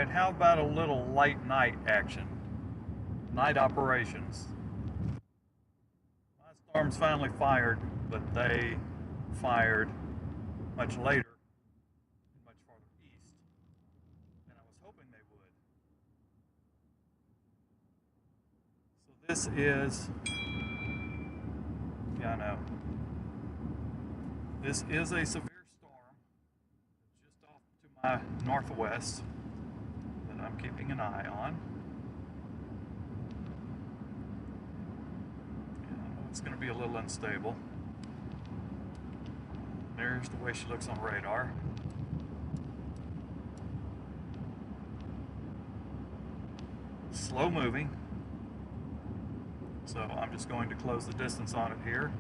And how about a little late night action? Night operations. My storms finally fired, but they fired much later and much farther east than I was hoping they would. So this is, yeah, I know. This is a severe storm just off to my northwest that I'm keeping an eye on. It's going to be a little unstable. There's the way she looks on radar. Slow moving. So I'm just going to close the distance on it here.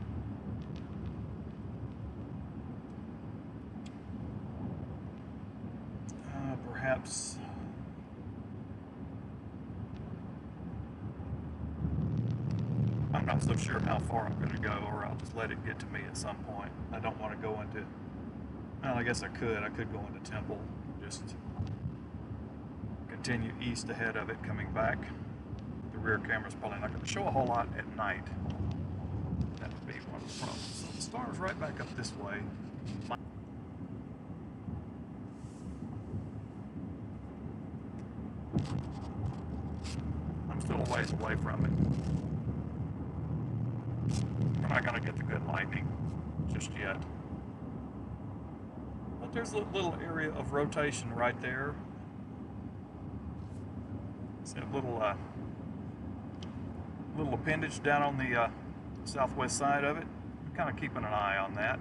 Perhaps I'm not so sure how far I'm going to go, or I'll just let it get to me at some point. I don't want to go into, well, I guess I could go into Temple, just continue east ahead of it coming back. The rear camera's probably not going to show a whole lot at night. That would be one of the problems. So the storm's right back up this way. I'm still a ways away from it. We're not going to get the good lightning just yet. But there's a little area of rotation right there. See a little appendage down on the southwest side of it. I'm kind of keeping an eye on that.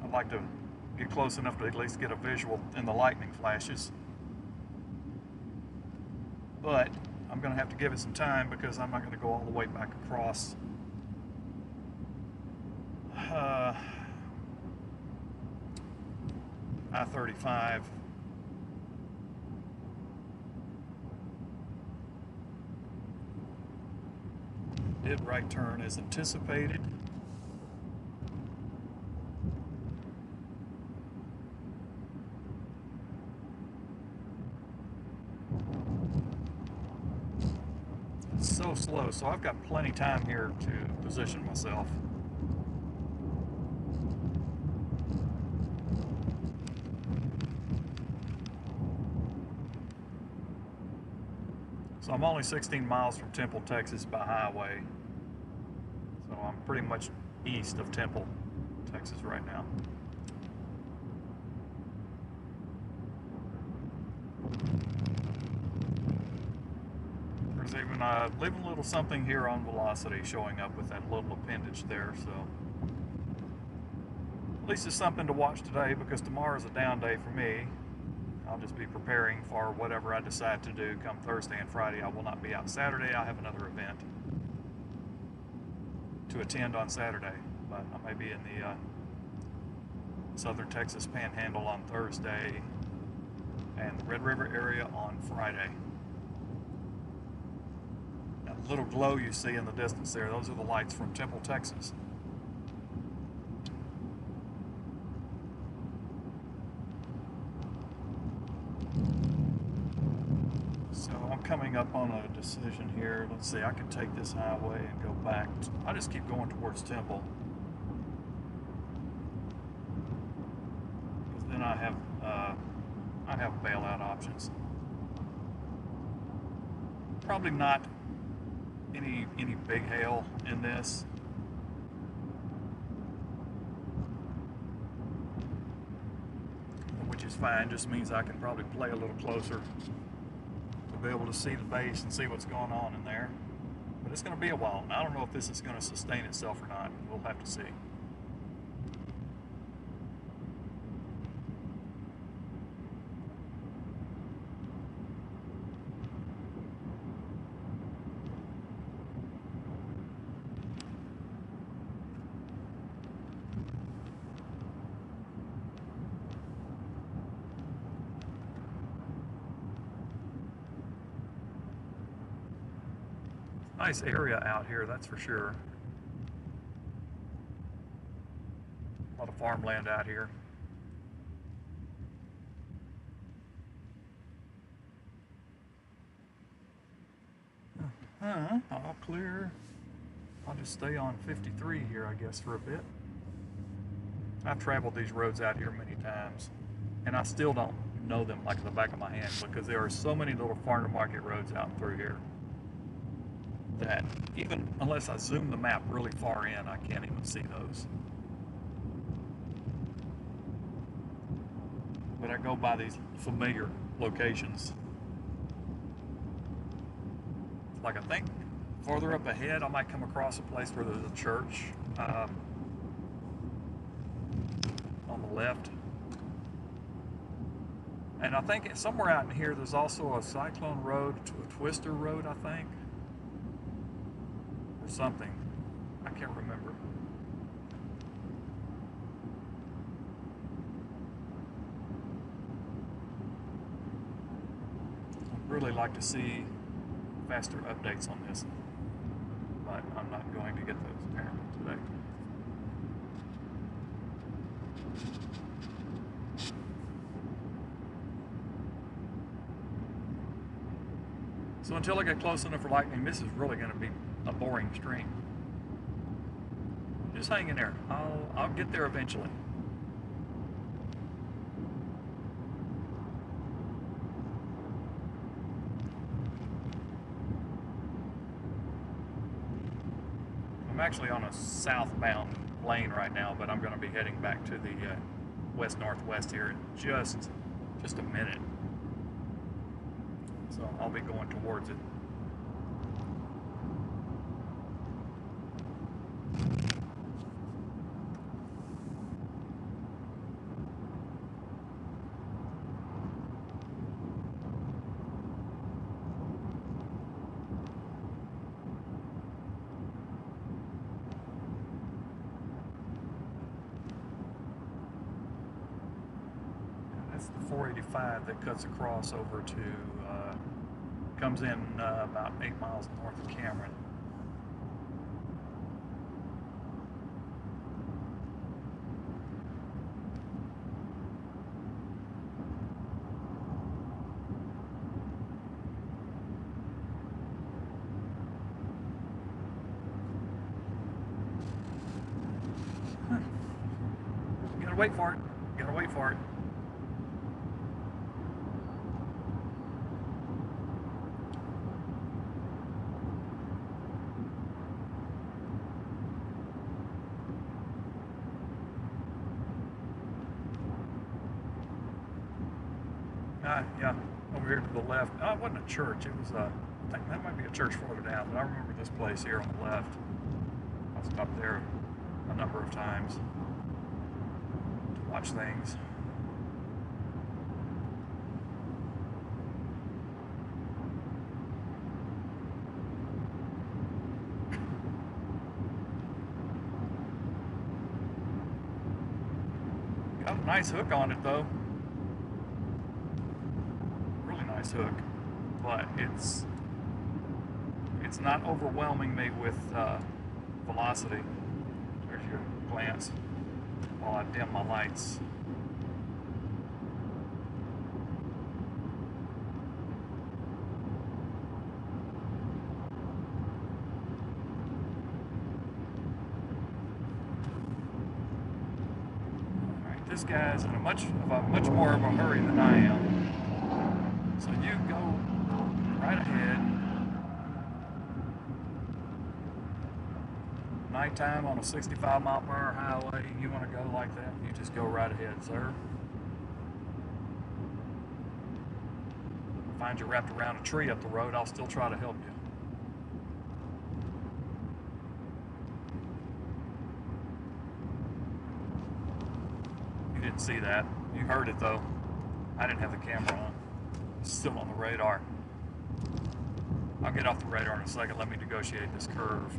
I'd like to get close enough to at least get a visual in the lightning flashes. But I'm going to have to give it some time because I'm not going to go all the way back across I-35. Did right turn as anticipated. It's so slow, so I've got plenty of time here to position myself. So I'm only 16 miles from Temple, Texas by highway. So I'm pretty much east of Temple, Texas right now. There's even leaving a little something here on velocity showing up with that little appendage there. So at least it's something to watch today because tomorrow's a down day for me. I'll just be preparing for whatever I decide to do come Thursday and Friday. I will not be out Saturday. I have another event to attend on Saturday, but I may be in the southern Texas Panhandle on Thursday and the Red River area on Friday. That little glow you see in the distance there, those are the lights from Temple, Texas. So I'm coming up on a decision here. Let's see, I can take this highway and go back. I just keep going towards Temple. Because then I have bailout options. Probably not any big hail in this. Which is fine, just means I can probably play a little closer to be able to see the base and see what's going on in there. But it's going to be a while, and I don't know if this is going to sustain itself or not. We'll have to see. Nice area out here, that's for sure. A lot of farmland out here. All clear. I'll just stay on 53 here, I guess, for a bit. I've traveled these roads out here many times, and I still don't know them like the back of my hand because there are so many little farm to market roads out through here that even unless I zoom the map really far in, I can't even see those. But I go by these familiar locations. Like I think farther up ahead, I might come across a place where there's a church on the left. And I think somewhere out in here, there's also a cyclone road to a twister road, I think. Or something. I can't remember. I'd really like to see faster updates on this, but I'm not going to get those apparently today. So until I get close enough for lightning, this is really going to be a boring stream. Just hang in there. I'll get there eventually. I'm actually on a southbound lane right now, but I'm going to be heading back to the west-northwest here in just a minute. So I'll be going towards it. That's the 485 that cuts across over to comes in about 8 miles north of Cameron. Gotta wait for it. Gotta wait for it. Yeah, over here to the left. Oh, it wasn't a church. It was I think that might be a church further down, but I remember this place here on the left. I stopped there a number of times to watch things. Got a nice hook on it though. Hook, but it's not overwhelming me with velocity. There's your glance while I dim my lights. All right, this guy's in much more of a hurry than I am. So you go right ahead. Nighttime on a 65-mile-per-hour highway, you want to go like that, you just go right ahead, sir. Find you wrapped around a tree up the road, I'll still try to help you. You didn't see that. You heard it though. I didn't have the camera on. Still on the radar. I'll get off the radar in a second. Let me negotiate this curve.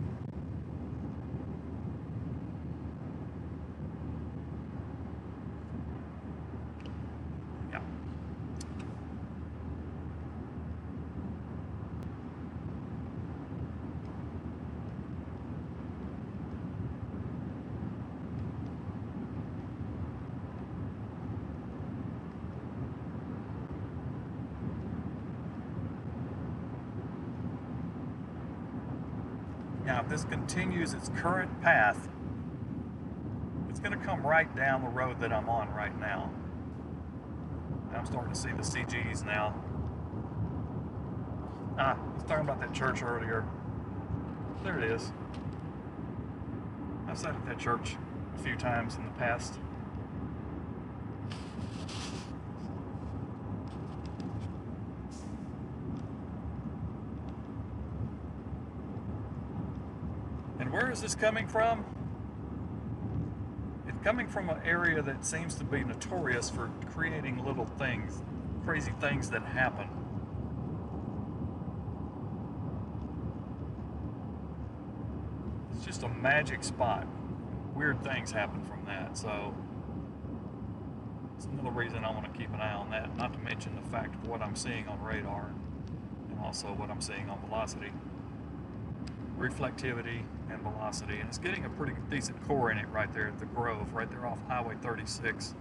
Yeah. Now, if this continues its current path, it's going to come right down the road that I'm on right now. I'm starting to see the CGs now. I was talking about that church earlier. There it is. I've sat at that church a few times in the past. And where is this coming from? It's coming from an area that seems to be notorious for creating little things, crazy things that happen. It's just a magic spot. Weird things happen from that, so it's another reason I want to keep an eye on that, not to mention the fact of what I'm seeing on radar and also what I'm seeing on velocity, reflectivity, and velocity. And it's getting a pretty decent core in it right there at the Grove, right there off Highway 36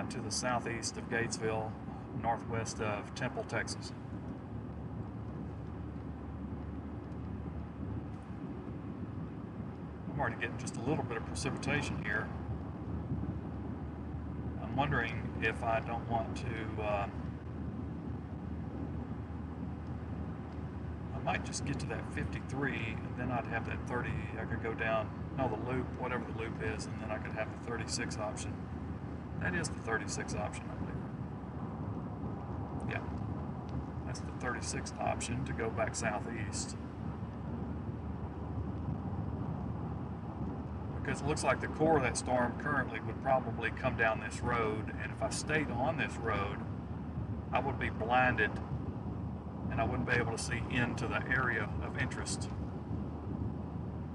to the southeast of Gatesville, northwest of Temple, Texas. I'm already getting just a little bit of precipitation here. I'm wondering if I don't want to, I might just get to that 53 and then I'd have that 30, I could go down, no, the loop, whatever the loop is, and then I could have the 36 option. That is the 36 option, I believe. Yeah, that's the 36 option to go back southeast. Because it looks like the core of that storm currently would probably come down this road, and if I stayed on this road, I would be blinded and I wouldn't be able to see into the area of interest.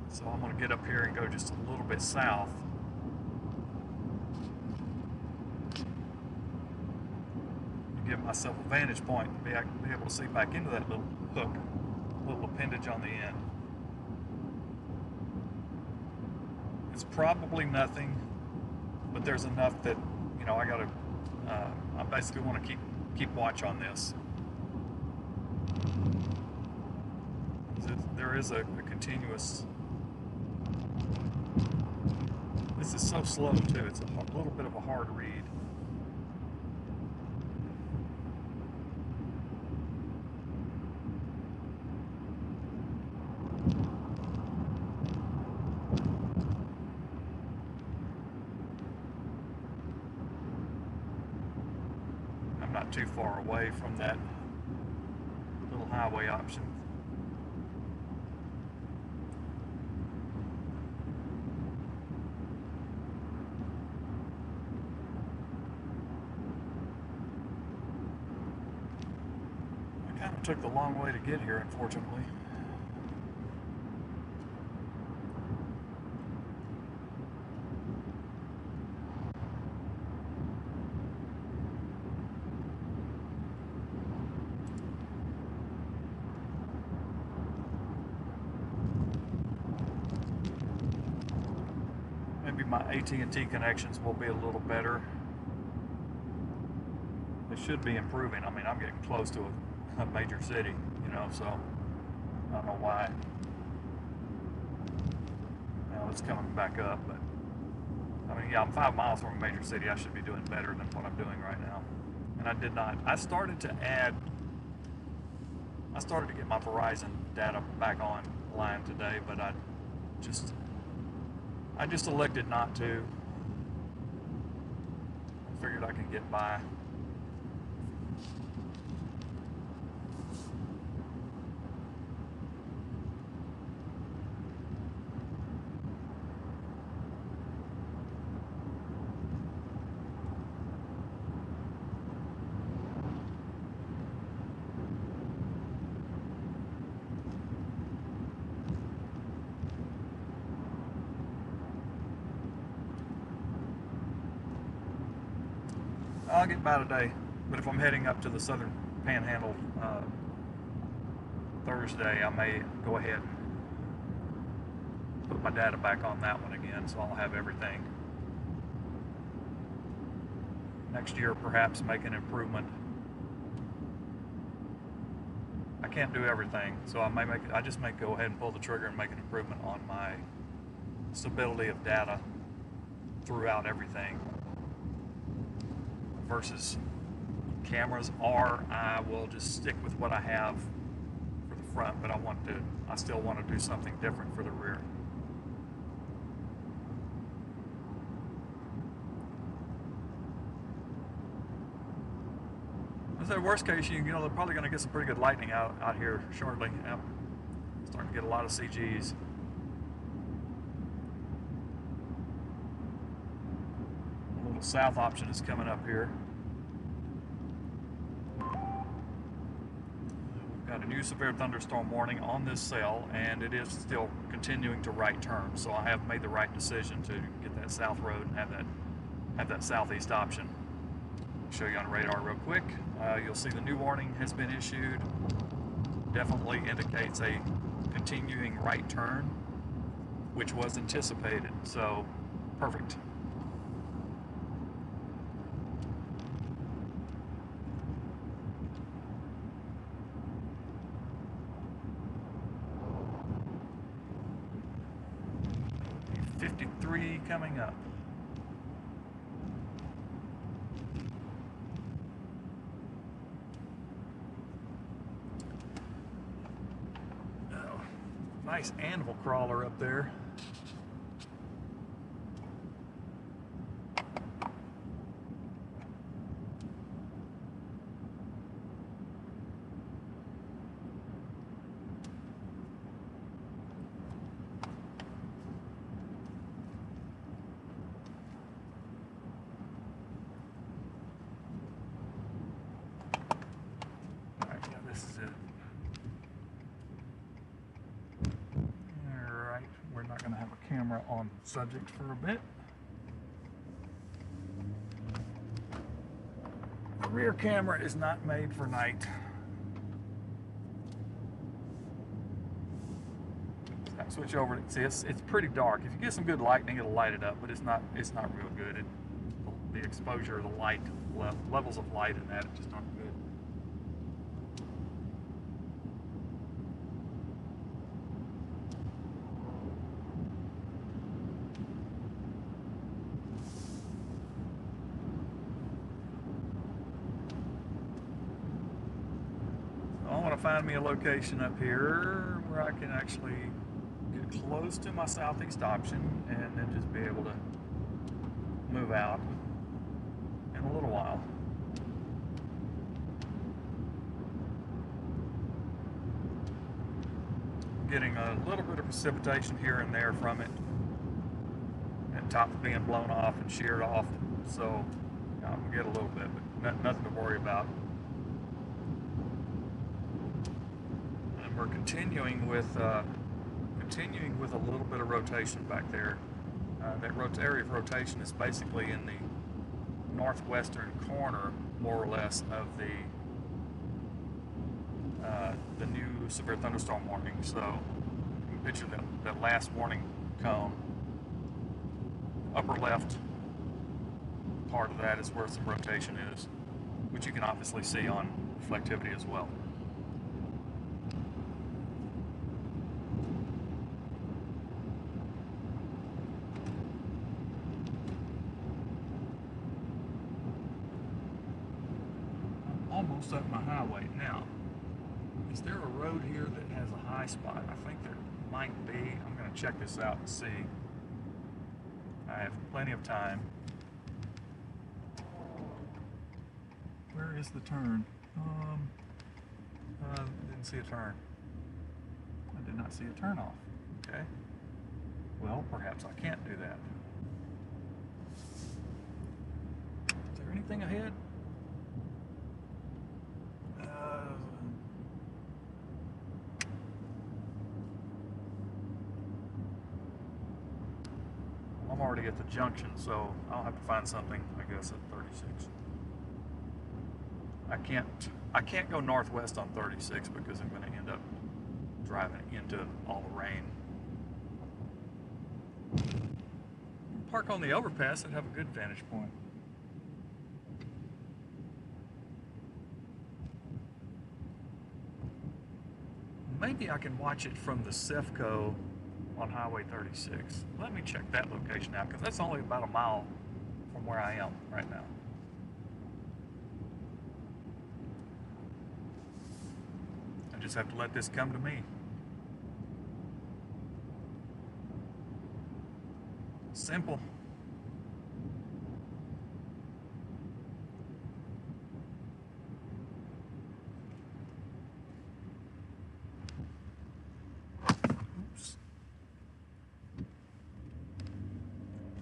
So I'm going to get up here and go just a little bit south. To give myself a vantage point to be able to see back into that little hook, little appendage on the end. It's probably nothing, but there's enough that, you know, I basically want to keep watch on this. There is a continuous, this is so slow too, it's a little bit of a hard read. I'm not too far away from that little highway option. I kind of took the long way to get here, unfortunately. Maybe my AT&T connections will be a little better. They should be improving. I mean, I'm getting close to a major city, you know, so I don't know why. Now it's coming back up, but I mean, yeah, I'm 5 miles from a major city. I should be doing better than what I'm doing right now. And I did not. I started to get my Verizon data back online today, but I just elected not to. I figured I could get by. I'll get by today, but if I'm heading up to the southern panhandle Thursday, I may go ahead and put my data back on that one again, so I'll have everything. Next year, perhaps make an improvement I can't do everything, so I just may go ahead and pull the trigger and make an improvement on my stability of data throughout everything versus cameras, or I will just stick with what I have for the front, but I still want to do something different for the rear. So worst case, they're probably going to get some pretty good lightning out here shortly. Yep. Starting to get a lot of CGs. A little south option is coming up here. We've got a new severe thunderstorm warning on this cell, and it is still continuing to right turn. So I have made the right decision to get that south road and have that southeast option. Show you on radar real quick. You'll see the new warning has been issued. Definitely indicates a continuing right turn, which was anticipated. So, perfect. .53 coming up. Nice anvil crawler up there. All right, yeah, this is it. We're not going to have a camera on subject for a bit. The rear camera is not made for night. Switch over. See, it's pretty dark. If you get some good lightning, it'll light it up, but it's not real good. The exposure, the light levels of light in that just aren't good. I want to find me a location up here where I can actually get close to my southeast option and then just be able to move out in a little while. Getting a little bit of precipitation here and there from it, and tops being blown off and sheared off, so I'm gonna get a little bit, but nothing to worry about. And we're continuing with a little bit of rotation back there. That area of rotation is basically in the northwestern corner, more or less, of the new severe thunderstorm warning. So you can picture that last warning cone. Upper left part of that is where some rotation is, which you can obviously see on reflectivity as well. Almost up my highway now. Is there a road here that has a high spot? I think there might be. I'm going to check this out and see. I have plenty of time. Where is the turn? Didn't see a turn. I did not see a turn off. Okay. Well, perhaps I can't do that. Is there anything ahead? I'm already at the junction, so I'll have to find something, I guess, at 36. I can't go northwest on 36 because I'm going to end up driving into all the rain. Park on the overpass and have a good vantage point. maybe I can watch it from the Cefco on Highway 36. Let me check that location out, because that's only about a mile from where I am right now. I just have to let this come to me. Simple. Oops.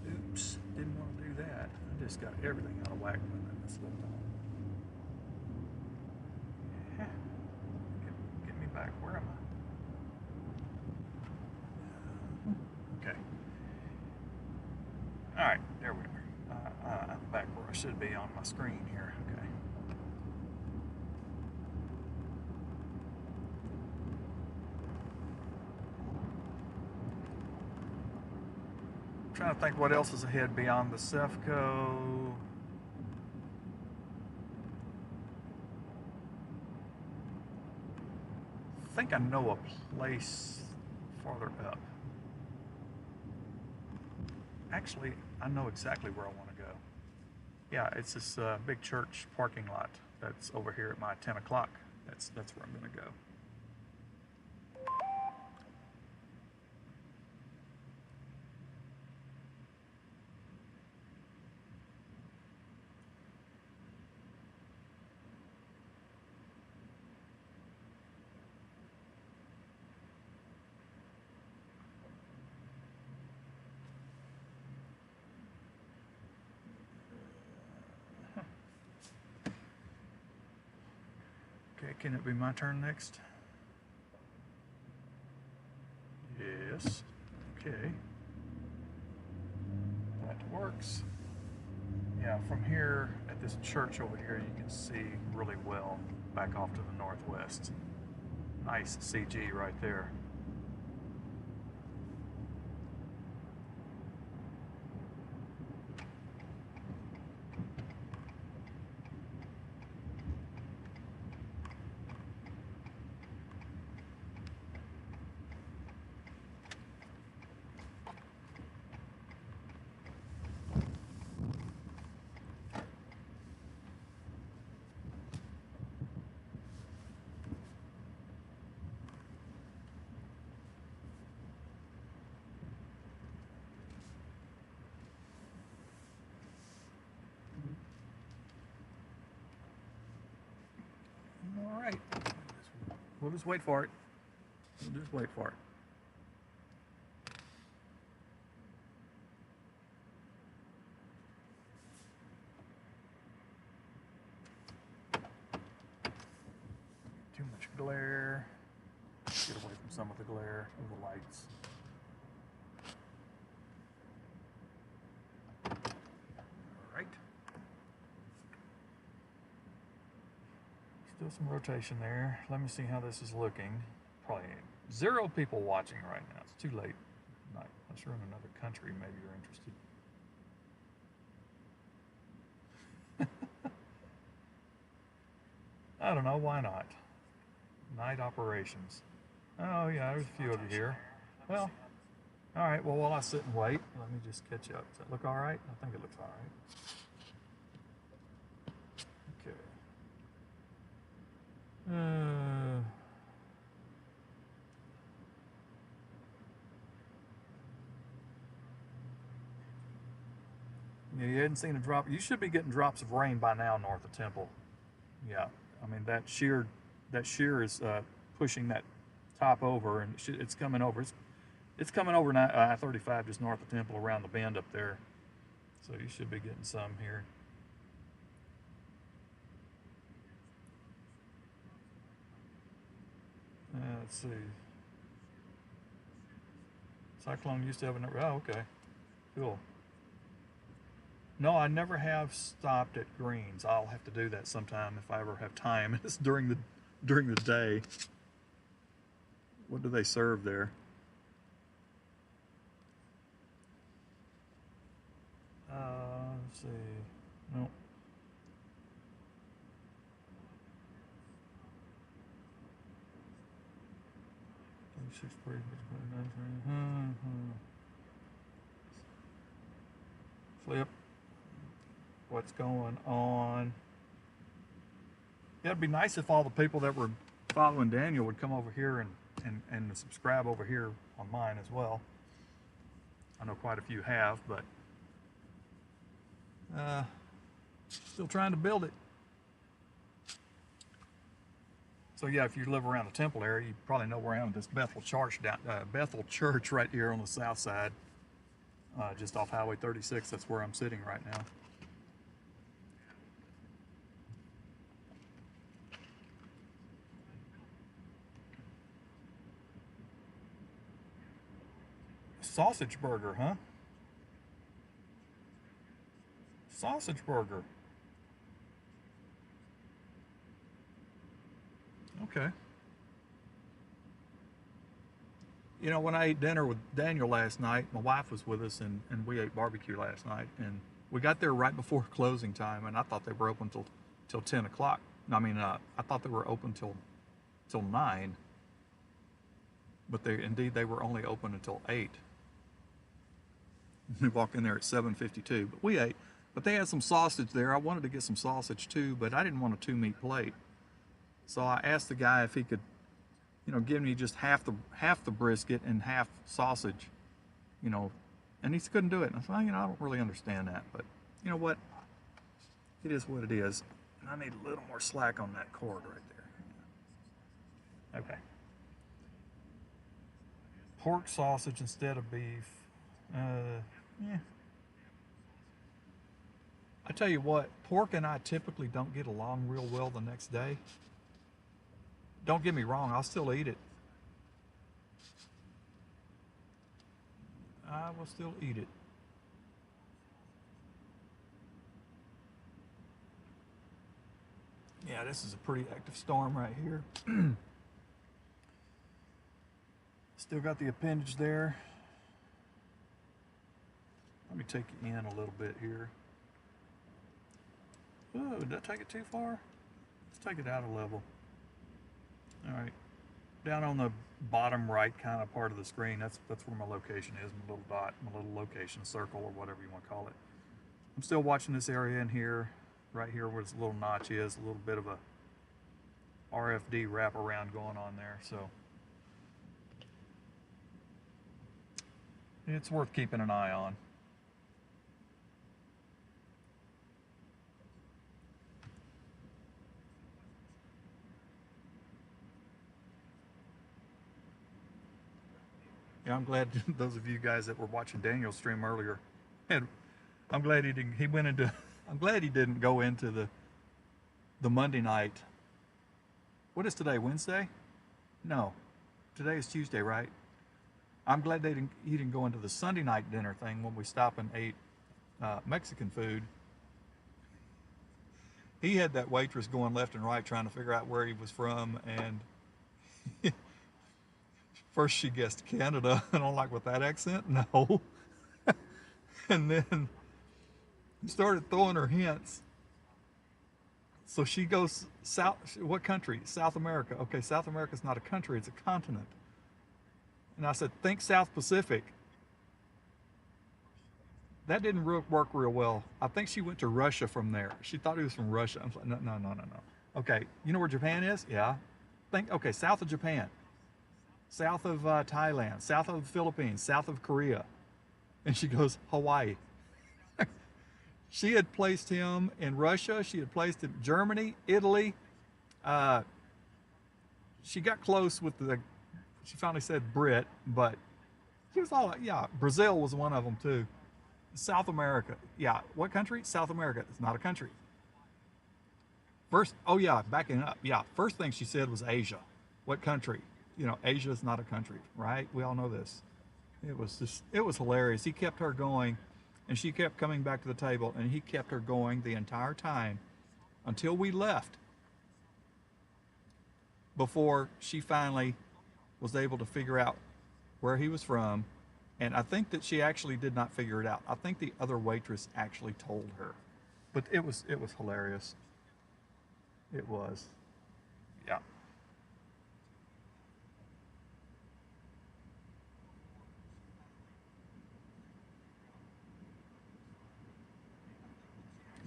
Oops. Didn't want to do that. I just got everything out of whack when I slipped on. Get me back. Where am I? Okay. All right. There we are. I'm back where I should be on my screen here. Okay. Trying to think what else is ahead beyond the Cefco. I think I know a place farther up. Actually, I know exactly where I want to go. Yeah, it's this big church parking lot that's over here at my 10 o'clock. That's where I'm going to go. Okay, can it be my turn next? Yes. Okay. That works. Yeah, from here at this church over here, you can see really well back off to the northwest. Nice CG right there. All right. We'll just wait for it. We'll just wait for it. Too much glare. Get away from some of the glare of the lights. All right. Still some rotation there. Let me see how this is looking. Probably 0 people watching right now. It's too late at night. Unless you're in another country, maybe you're interested. I don't know, why not? Night operations. Oh yeah, there's a few of you here. Well, all right, well, while I sit and wait, let me just catch up. Does that look all right? I think it looks all right. Okay. Yeah, you hadn't seen a drop. You should be getting drops of rain by now north of Temple. Yeah, I mean that shear is pushing that top over, and it's coming over. It's coming over I-35 just north of Temple around the bend up there. So you should be getting some here. Let's see. Cyclone used to have a. Oh, okay. Cool. No, I never have stopped at greens. I'll have to do that sometime if I ever have time. It's during the day. What do they serve there? Let's see. No. Flip. What's going on? Yeah, it'd be nice if all the people that were following Daniel would come over here and subscribe over here on mine as well. I know quite a few have, but still trying to build it. So yeah, if you live around the Temple area, you probably know where I am. This Bethel Church right here on the south side, just off Highway 36. That's where I'm sitting right now. Sausage burger, huh? Sausage burger. Okay. You know, when I ate dinner with Daniel last night, my wife was with us, and we ate barbecue last night, and we got there right before closing time, and I thought they were open till 10 o'clock. I mean, I thought they were open till 9, but they were only open until 8. We walked in there at 7:52, but we ate. But they had some sausage there. I wanted to get some sausage too, but I didn't want a 2-meat plate. So I asked the guy if he could, you know, give me just half the brisket and half sausage, you know, and he couldn't do it. And I said, well, you know, I don't really understand that, but you know what? It is what it is. And I need a little more slack on that cord right there. Okay. Pork sausage instead of beef. Yeah. I tell you what, pork and I typically don't get along real well the next day. Don't get me wrong, I'll still eat it. I will still eat it. Yeah, this is a pretty active storm right here. Still got the appendage there. Let me take you in a little bit here. Oh, did I take it too far? Let's take it out a level. All right, down on the bottom right kind of part of the screen, that's where my location is, my little dot, my little location circle, or whatever you want to call it. I'm still watching this area in here, right here where this little notch is, a little bit of a RFD wraparound going on there, so it's worth keeping an eye on. Yeah, I'm glad those of you guys that were watching Daniel's stream earlier, and I'm glad he didn't. He went into. I'm glad he didn't go into the Monday night. What is today? Wednesday? No, today is Tuesday, right? I'm glad he didn't go into the Sunday night dinner thing when we stopped and ate Mexican food. He had that waitress going left and right trying to figure out where he was from, and first she guessed Canada, and I'm like, with that accent? No. And then started throwing her hints. So she goes south. What country? South America. Okay, South America's not a country, it's a continent. And I said, think South Pacific. That didn't work real well. I think she went to Russia from there. She thought he was from Russia. I'm like, no. Okay, you know where Japan is? Yeah. Okay, south of Japan. South of Thailand, south of the Philippines, south of Korea. And she goes, Hawaii. She had placed him in Russia. She had placed him in Germany, Italy. She got close with she finally said Brit, but she was all, yeah, Brazil was one of them too. South America. Yeah, what country? South America. It's not a country. First, oh yeah, backing up. Yeah, first thing she said was Asia. What country? You know, Asia is not a country, right? We all know this. It was hilarious. He kept her going, and she kept coming back to the table, and he kept her going the entire time until we left, before she finally was able to figure out where he was from. And I think that she actually did not figure it out. I think the other waitress actually told her. But it was hilarious. It was. Yeah.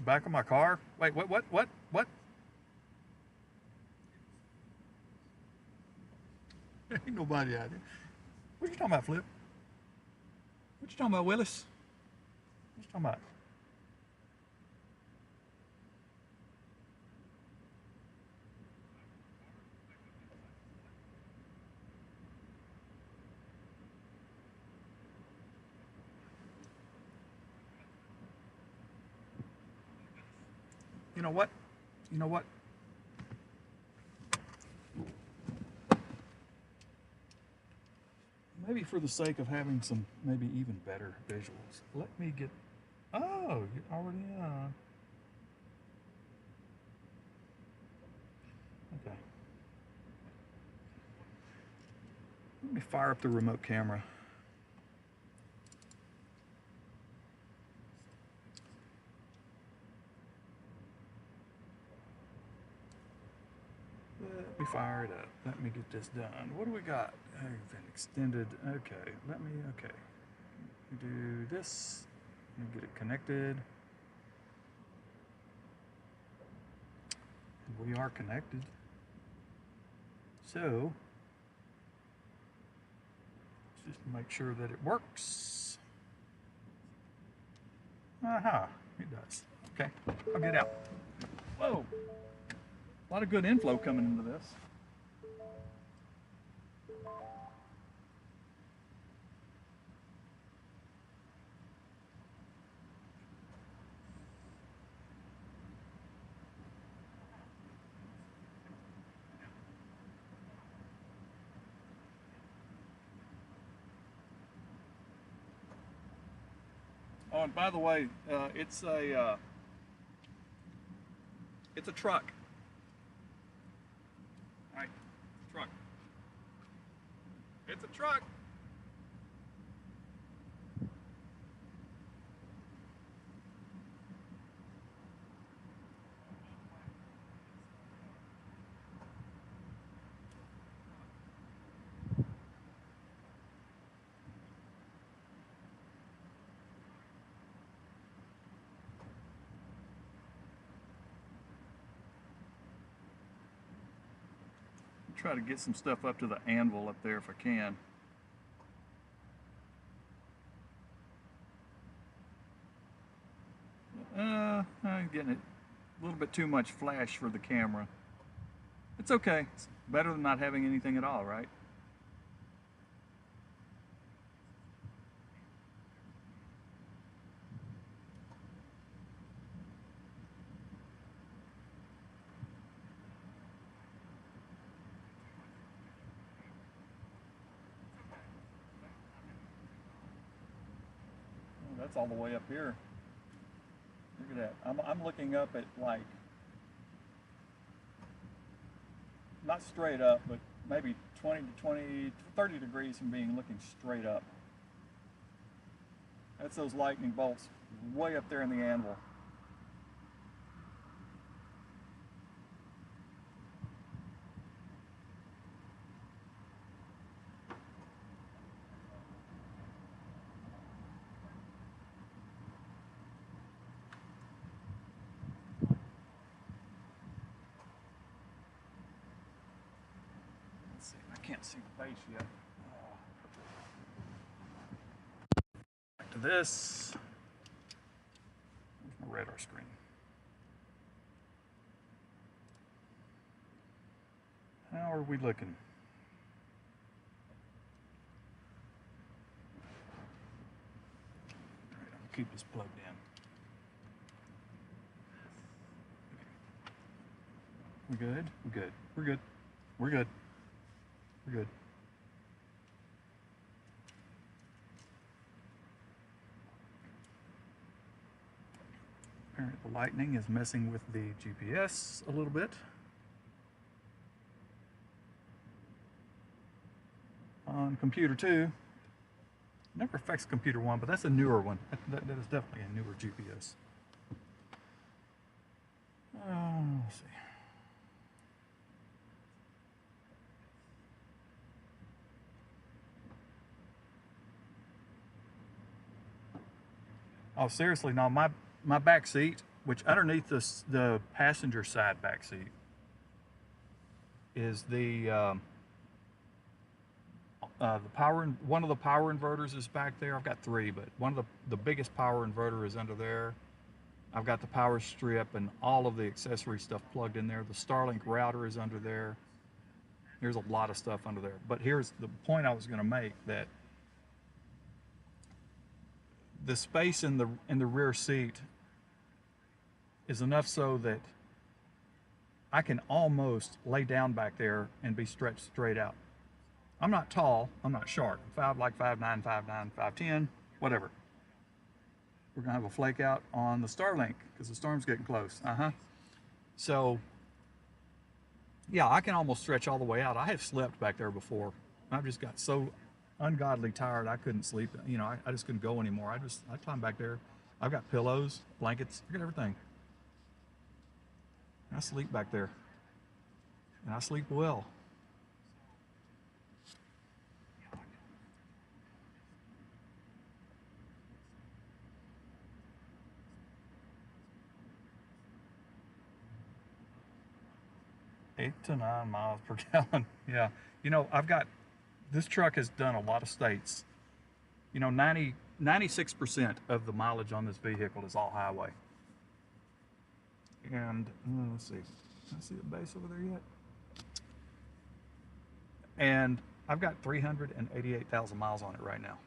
Back of my car? Wait, what? Ain't nobody out here. What you talking about, Flip? What you talking about, Willis? What you talking about? You know what? You know what? Maybe for the sake of having some maybe even better visuals, let me get. Oh, you're already on. Okay. Let me fire up the remote camera. Let me fire it up. Let me get this done. What do we got? Everything extended. Okay. Okay. Do this. Let me get it connected. We are connected. So, let's just make sure that it works. Aha, it does. Okay, I'll get out. Whoa, a lot of good inflow coming into this. Oh, and by the way, it's a truck. All right, truck. It's a truck. Try to get some stuff up to the anvil up there if I can. I'm getting it a little bit too much flash for the camera. It's okay. It's better than not having anything at all, right? Oh, that's all the way up here. Look at that. I'm looking up at like, not straight up, but maybe 20 to 20, 30 degrees from being looking straight up. That's those lightning bolts way up there in the anvil. Let's see, I can't see the base yet. Back to this. Where's my radar screen? How are we looking? All right, I'll keep this plugged in. We good? We're good. We're good. We're good. We're good. Apparently the lightning is messing with the GPS a little bit. On computer 2, never affects computer 1, but that's a newer one. That is definitely a newer GPS. Let's see. Oh, seriously, no, my back seat which underneath the passenger side back seat is the power. One of the power inverters is back there. I've got three, but one of the biggest power inverter is under there. I've got the power strip and all of the accessory stuff plugged in there. The Starlink router is under there. There's a lot of stuff under there. But here's the point I was going to make, that the space in the rear seat is enough so that I can almost lay down back there and be stretched straight out. I'm not tall, I'm not short. I'm like 5'9", 5'9", 5'10", whatever. We're gonna have a flake out on the Starlink because the storm's getting close. So, yeah, I can almost stretch all the way out. I have slept back there before. I've just got so ungodly tired I couldn't sleep. You know, I just couldn't go anymore. I climbed back there. I've got pillows, blankets, I got everything. I sleep back there, and I sleep well. Eight to 9 miles per gallon. Yeah, you know, this truck has done a lot of states. You know, 96% of the mileage on this vehicle is all highway. And let's see, can I see the base over there yet? And I've got 388,000 miles on it right now.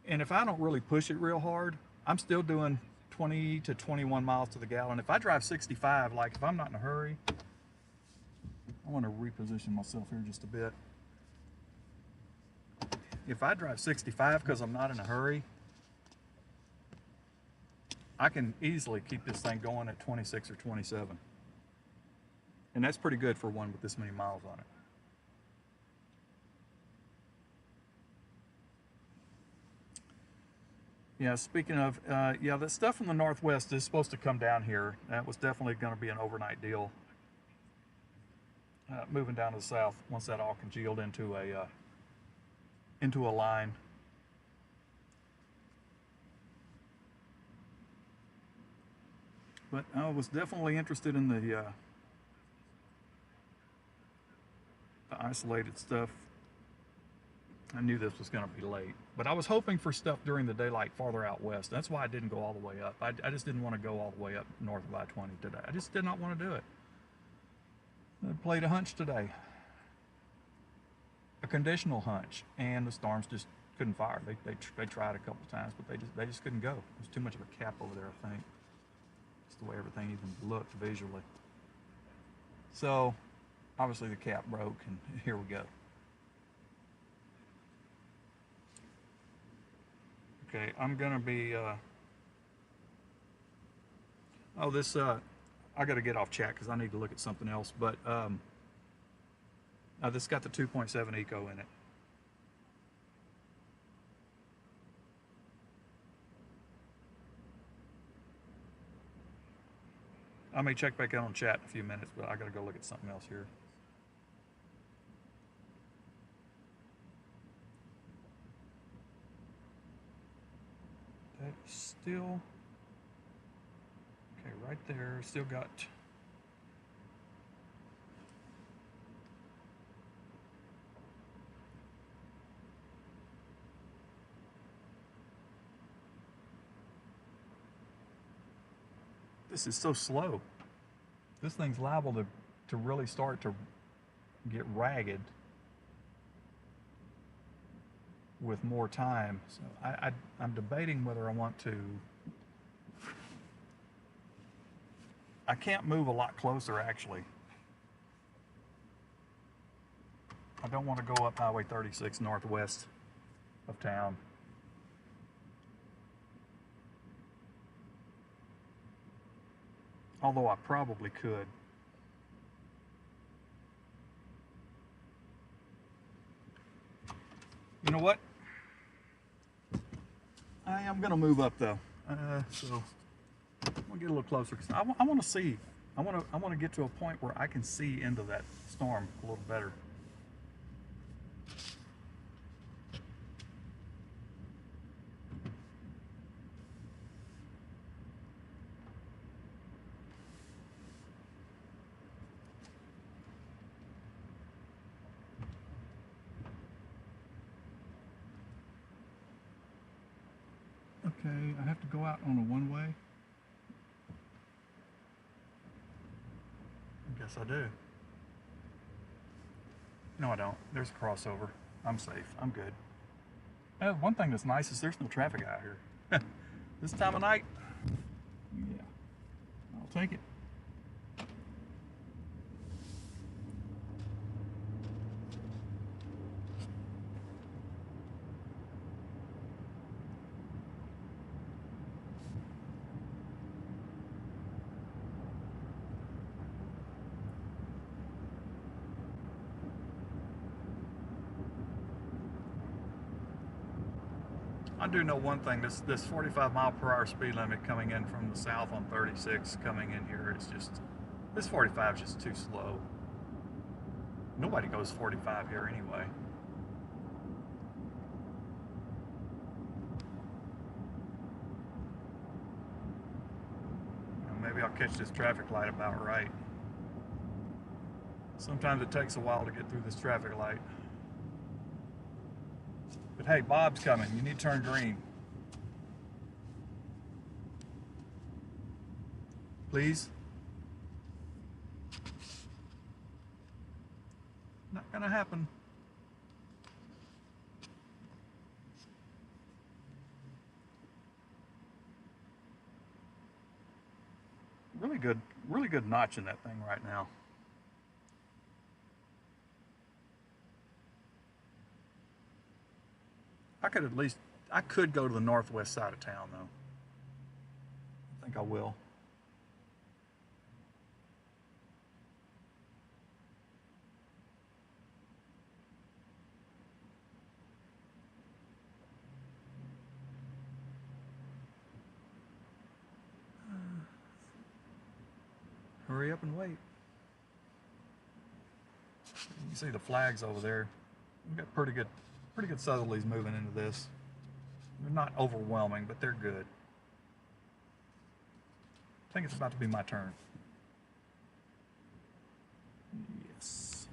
And if I don't really push it real hard, I'm still doing 20 to 21 miles to the gallon. If I drive 65, like if I'm not in a hurry, I want to reposition myself here just a bit. If I drive 65 because I'm not in a hurry, I can easily keep this thing going at 26 or 27. And that's pretty good for one with this many miles on it. Yeah, speaking of, yeah, the stuff from the Northwest is supposed to come down here. That was definitely going to be an overnight deal. Moving down to the south once that all congealed into a line. But I was definitely interested in the isolated stuff. I knew this was going to be late, but I was hoping for stuff during the daylight farther out west. That's why I didn't go all the way up. I just didn't want to go all the way up north of I-20 today. I just did not want to do it. I played a hunch today, a conditional hunch, and the storms just couldn't fire. They tried a couple times, but they just couldn't go. There's too much of a cap over there, I think. Just the way everything even looked visually. So obviously the cap broke, and here we go. Okay, I'm gonna be, I gotta get off chat because I need to look at something else, but this got the 2.7 Eco in it. I may check back out on chat in a few minutes, but I gotta go look at something else here. That is still, okay, right there, still got, this is so slow. This thing's liable to really start to get ragged with more time. So I'm debating whether I want to. I can't move a lot closer, actually. I don't want to go up Highway 36 northwest of town. Although I probably could. You know what? I am going to move up though. So I'm going to get a little closer because I want to see. I want to get to a point where I can see into that storm a little better. Okay, I have to go out on a one-way. I guess I do. No, I don't. There's a crossover. I'm safe. I'm good. One thing that's nice is there's no traffic out here. This time of night, yeah, I'll take it. I do know one thing, this 45 mile per hour speed limit coming in from the south on 36 coming in here is just, this 45 is just too slow. Nobody goes 45 here anyway. Maybe I'll catch this traffic light about right. Sometimes it takes a while to get through this traffic light. But hey, Bob's coming. You need to turn green. Please? Not gonna happen. Really good notch in that thing right now. I could go to the northwest side of town though. I think I will. Hurry up and wait. You see the flags over there. We've got pretty good southerlies moving into this. They're not overwhelming, but they're good. I think it's about to be my turn. Yes.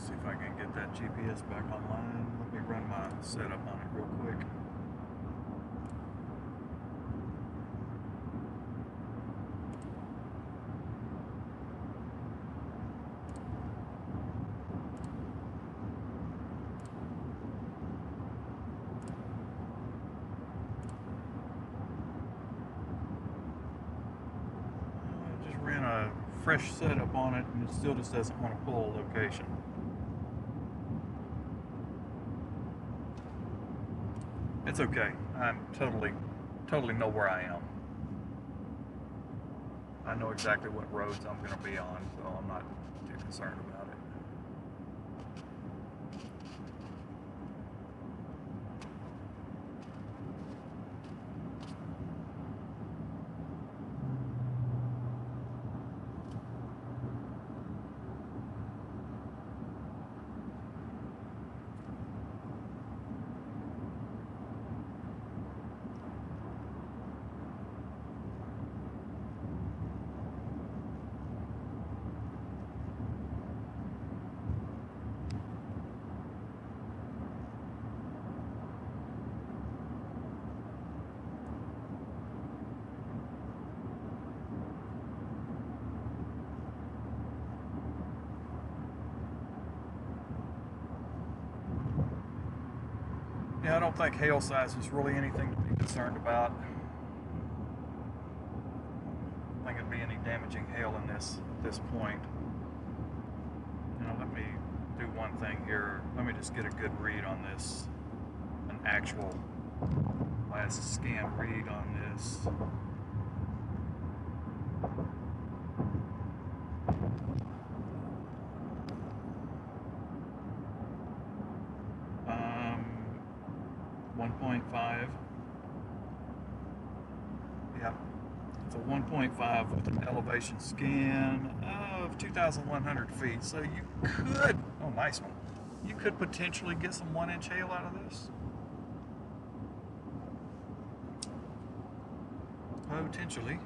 See if I can get that GPS back online. Let me run my setup on it real quick. I just ran a fresh setup on it and it still just doesn't want to pull a location. It's okay. I'm totally know where I am. I know exactly what roads I'm going to be on, so I'm not too concerned about it. Yeah, I don't think hail size is really anything to be concerned about. I don't think it'd be any damaging hail in this at this point. Let me do one thing here. Let me just get a good read on this, an actual last scan read on this. Um, 1.5. Yeah, it's a 1.5 with an elevation scan of 2,100 feet. So you could, oh, nice one. You could potentially get some 1-inch hail out of this. Potentially.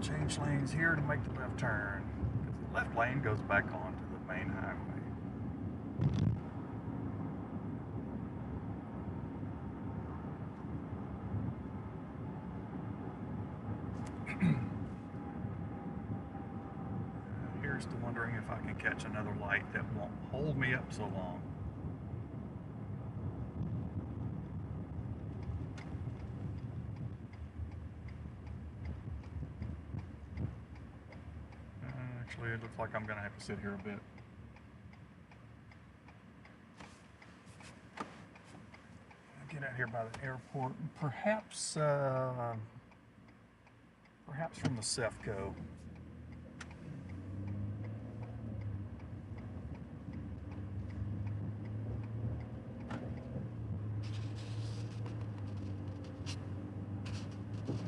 Change lanes here to make the left turn, because the left lane goes back onto the main highway. Here's to wondering if I can catch another light that won't hold me up so long. Actually, it looks like I'm going to have to sit here a bit. Get out here by the airport, perhaps from the CEFCO.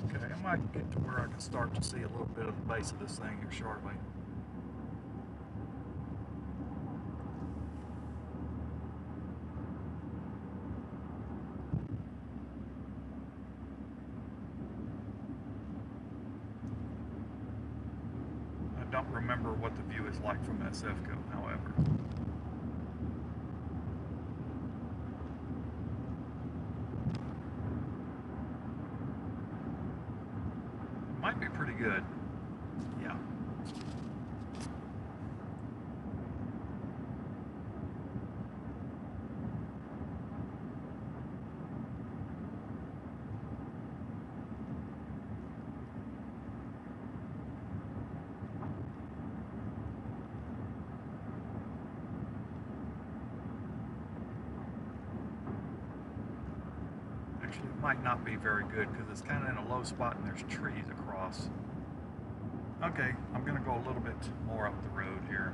Okay, I might get to where I can start to see a little bit of the base of this thing here shortly. I don't remember what the view is like from that CEFCO, however. Might be pretty good. Yeah. Actually, it might not be very good because it's kind of in a low spot and there's trees across. Okay, I'm going to go a little bit more up the road here.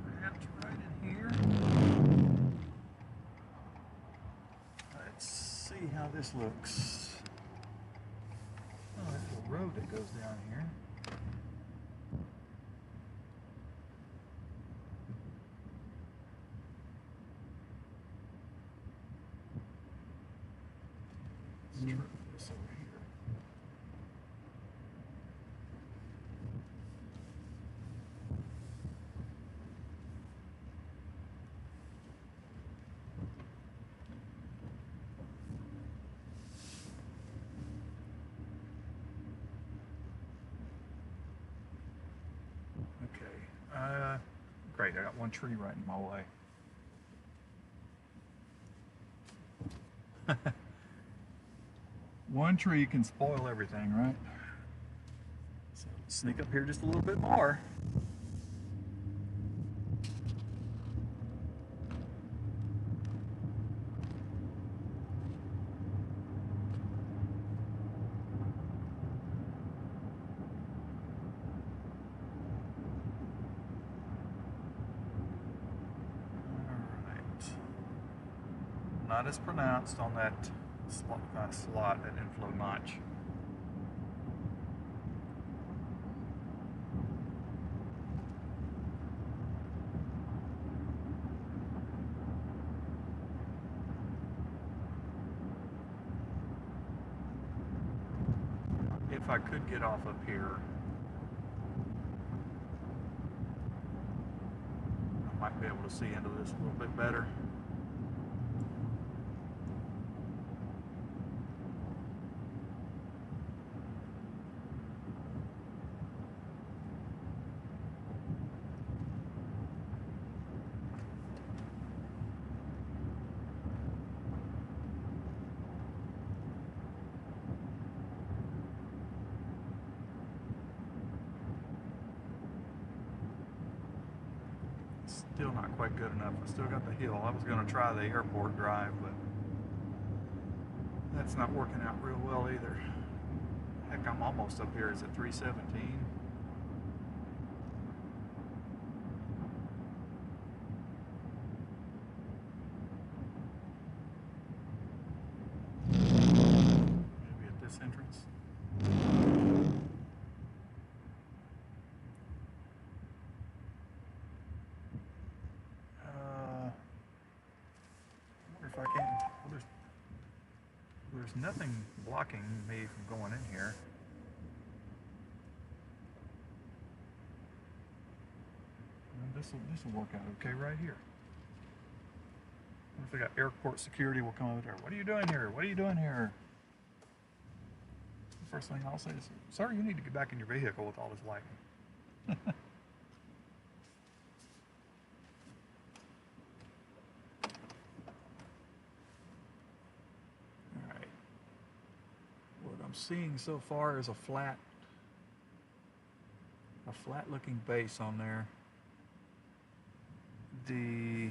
Perhaps right in here. Let's see how this looks. Oh, there's a road that goes down here. Let's try this over here. Okay. Great. I got one tree right in my way. One tree can spoil everything, right? So sneak up here just a little bit more. Not as pronounced on that slot, that inflow notch. If I could get off up here, I might be able to see into this a little bit better. Still not quite good enough. I still got the hill. I was going to try the airport drive, but that's not working out real well either. Heck, I'm almost up here. Is it 317? Maybe at this entrance. If I can, well, there's nothing blocking me from going in here. This will work out okay right here. If I got airport security, will come over there. What are you doing here? What are you doing here? The first thing I'll say is, "Sir, you need to get back in your vehicle with all this lighting." Seeing so far is a flat looking base on there. The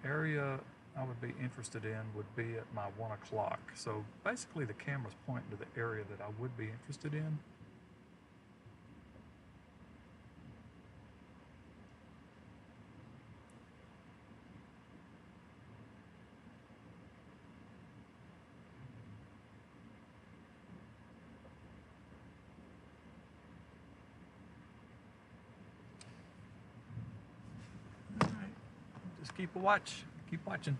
area I would be interested in would be at my 1 o'clock. So basically the camera's pointing to the area that I would be interested in. Just keep a watch. Keep watching.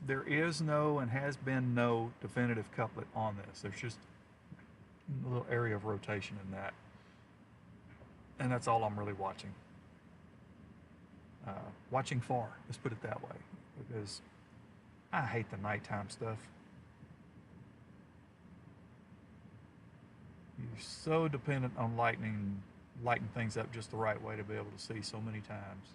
There is no and has been no definitive couplet on this. There's just a little area of rotation in that. And that's all I'm really watching. Watching far, let's put it that way. Because I hate the nighttime stuff. You're so dependent on lighting things up just the right way to be able to see so many times.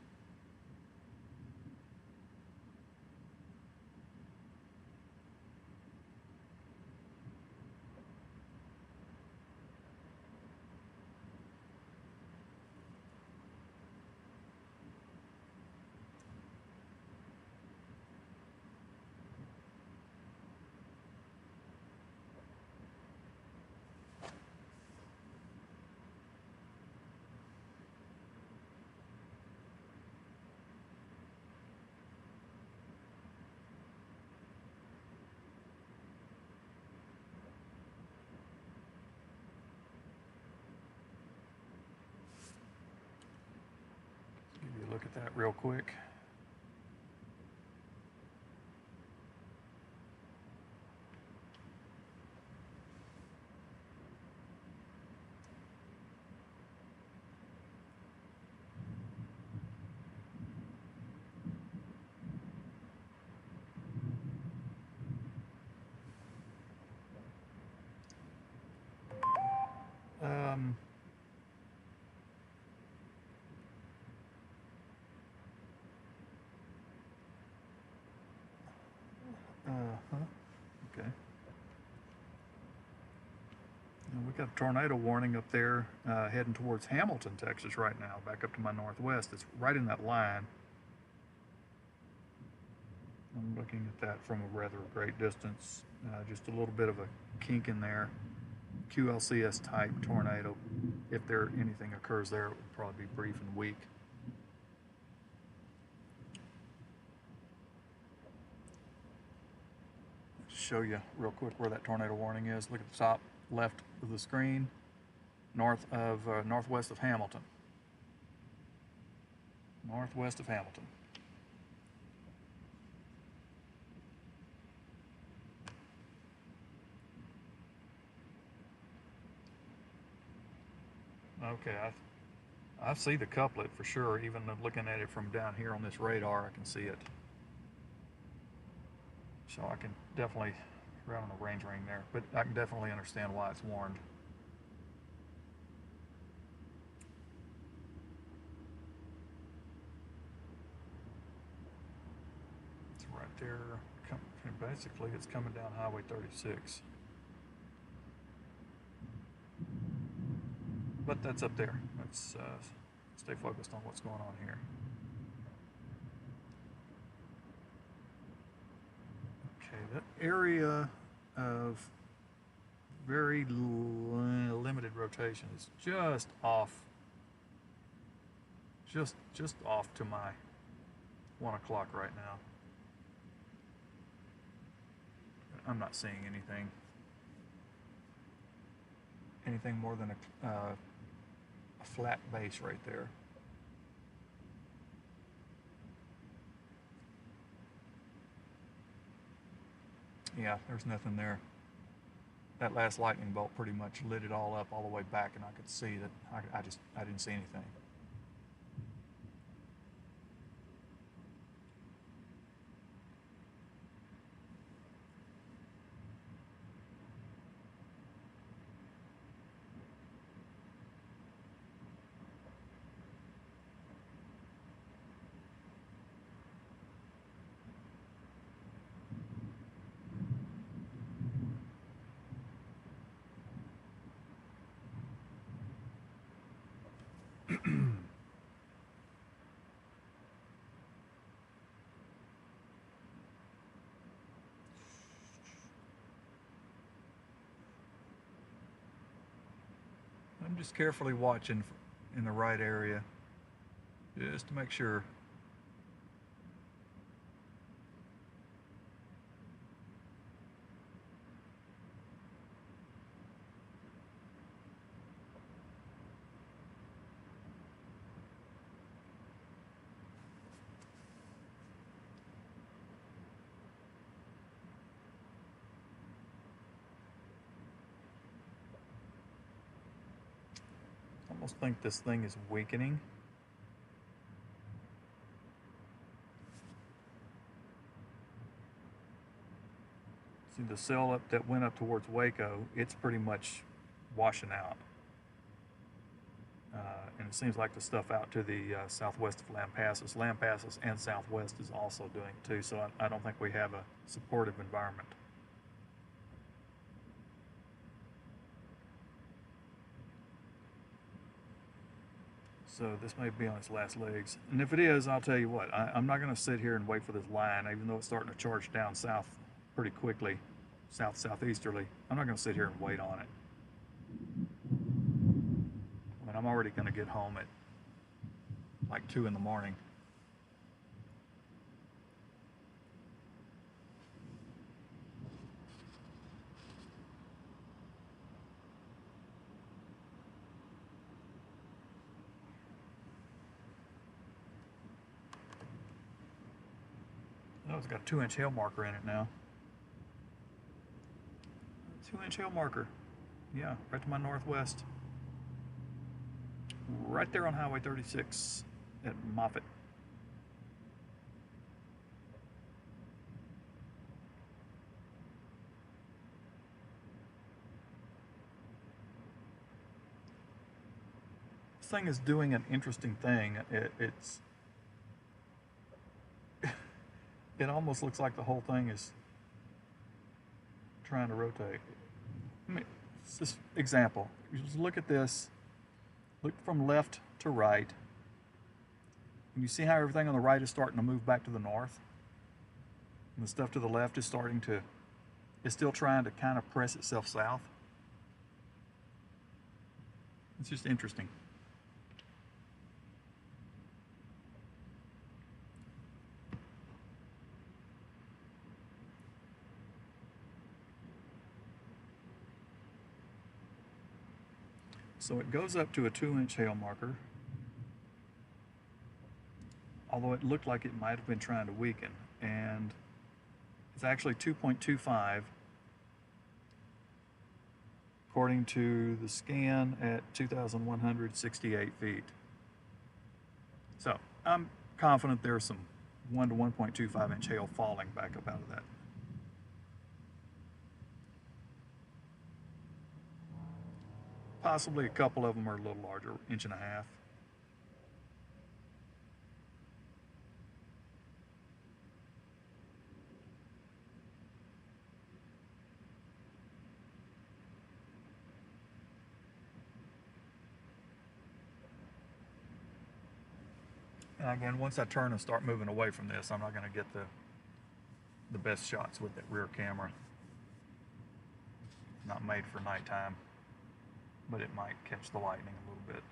that real quick. Um, huh. Okay. And we got a tornado warning up there heading towards Hamilton, Texas right now, back up to my northwest. It's right in that line. I'm looking at that from a rather great distance. Just a little bit of a kink in there. QLCS type tornado. If anything occurs there, it would probably be brief and weak. Show you real quick where that tornado warning is. Look at the top left of the screen, northwest of Hamilton. Northwest of Hamilton. Okay, I see the couplet for sure. Even looking at it from down here on this radar, I can see it. So I can definitely, right on the range ring there, but I can definitely understand why it's warned. It's right there. Basically, it's coming down Highway 36. But that's up there. Let's stay focused on what's going on here. Okay, that area of very limited rotation is just off, just off to my 1 o'clock right now. I'm not seeing anything more than a flat base right there. Yeah, there's nothing there. That last lightning bolt pretty much lit it all up all the way back, and I could see that I didn't see anything. I'm just carefully watching in the right area, just to make sure. I almost think this thing is weakening. See the cell that went up towards Waco, it's pretty much washing out. And it seems like the stuff out to the southwest of Lampasas and southwest is also doing it too, so I don't think we have a supportive environment. So this may be on its last legs. And if it is, I'll tell you what, I'm not going to sit here and wait for this line, even though it's starting to charge down south pretty quickly, southeasterly. I'm not going to sit here and wait on it. I mean, I'm already going to get home at like 2 in the morning. Oh, it's got a 2-inch hail marker in it now. 2-inch hail marker. Yeah, right to my northwest. Right there on Highway 36 at Moffett. This thing is doing an interesting thing. It almost looks like the whole thing is trying to rotate. I mean, this example. You just look at this. Look from left to right. And you see how everything on the right is starting to move back to the north? And the stuff to the left is still trying to kind of press itself south. It's just interesting. So it goes up to a 2-inch hail marker, although it looked like it might have been trying to weaken, and it's actually 2.25 according to the scan at 2,168 feet. So I'm confident there's some 1 to 1.25 inch hail falling back up out of that. Possibly a couple of them are a little larger, 1.5 inches. And again, once I turn and start moving away from this, I'm not going to get the best shots with that rear camera. Not made for nighttime, but it might catch the lightning a little bit.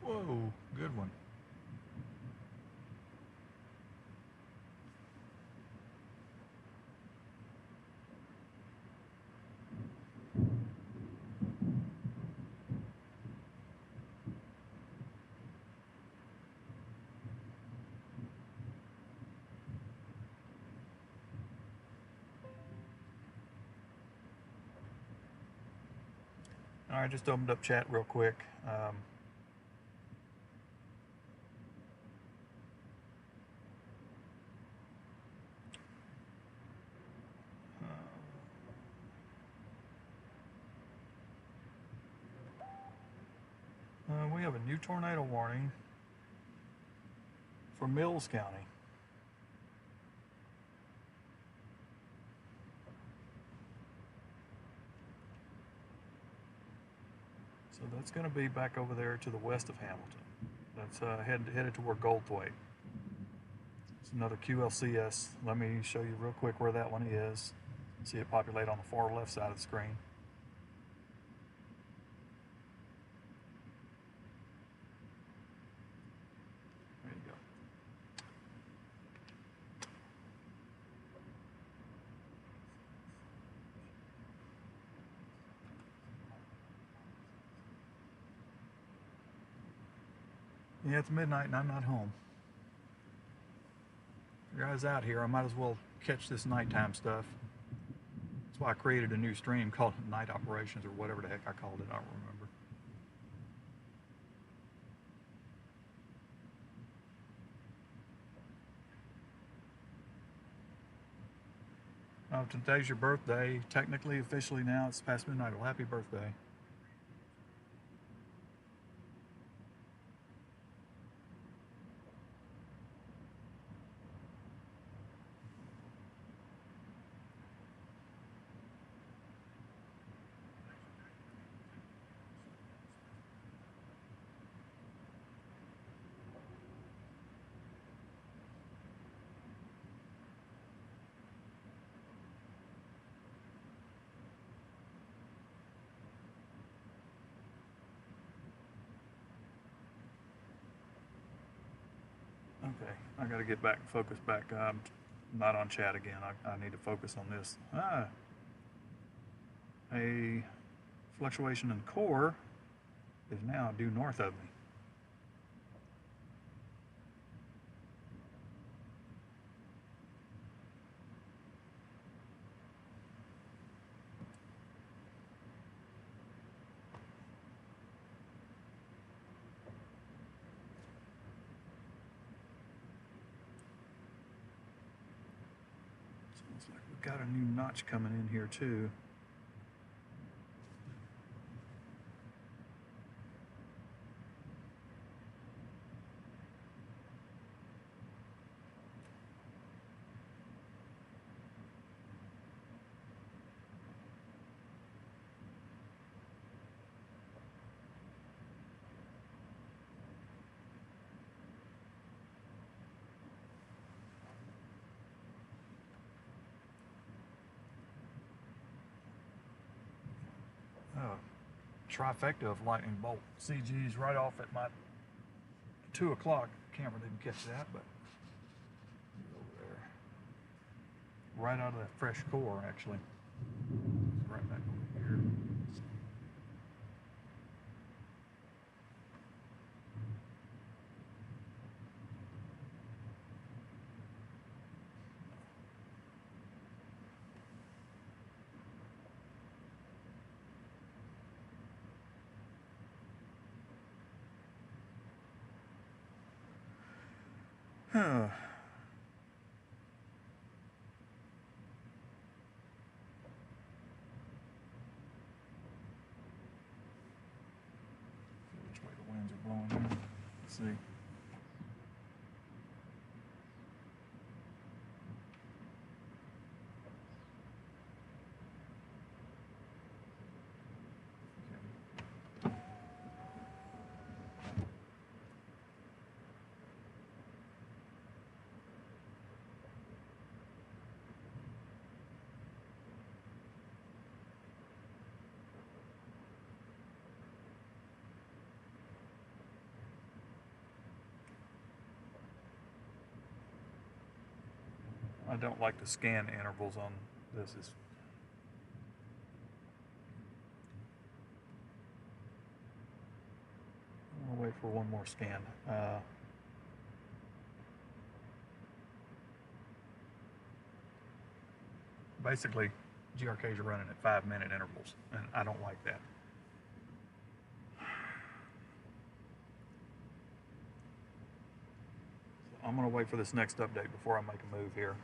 Whoa, good one. All right, just opened up chat real quick. We have a new tornado warning for Mills County. So that's going to be back over there to the west of Hamilton. That's headed toward Goldthwaite. It's another QLCS. Let me show you real quick where that one is. See it populate on the far left side of the screen. There you go. Yeah, it's midnight and I'm not home. Your guys out here, I might as well catch this nighttime stuff. That's why I created a new stream called Night Operations or whatever the heck I called it, I don't remember. Oh, today's your birthday. Technically, officially now, it's past midnight. Well, happy birthday. Okay, I got to get back, focus back. Not on chat again. I need to focus on this. A fluctuation in core is now due north of me. Sounds like we've got a new notch coming in here too. Oh, trifecta of lightning bolt. CG's right off at my 2 o'clock. Camera didn't catch that, but over there. Right out of that fresh core, actually. Right back over here. Huh. Which way the winds are blowing in. Let's see. I don't like the scan intervals on this. I'll wait for one more scan. Basically, GRKs are running at 5-minute intervals, and I don't like that. So I'm going to wait for this next update before I make a move here.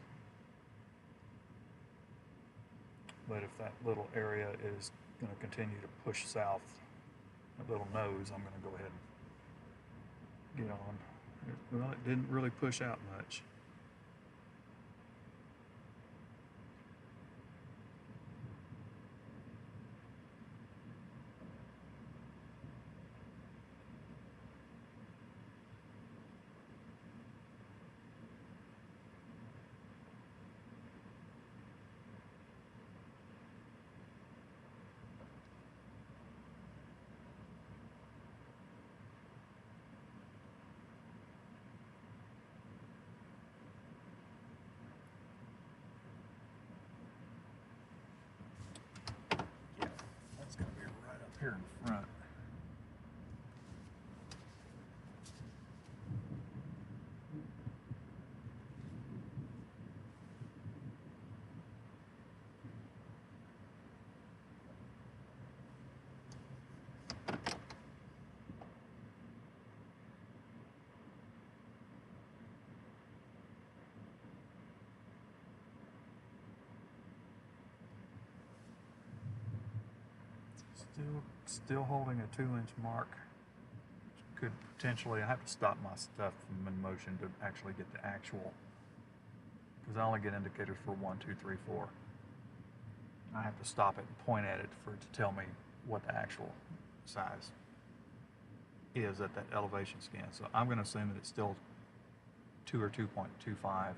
But if that little area is going to continue to push south, that little nose, I'm going to go ahead and get on. Well, it didn't really push out much. That's going to be right up here in front. Still holding a 2-inch mark. Could potentially, I have to stop my stuff from in motion to actually get the actual, because I only get indicators for 1, 2, 3, 4. I have to stop it and point at it for it to tell me what the actual size is at that elevation scan. So I'm going to assume that it's still 2 or 2.25.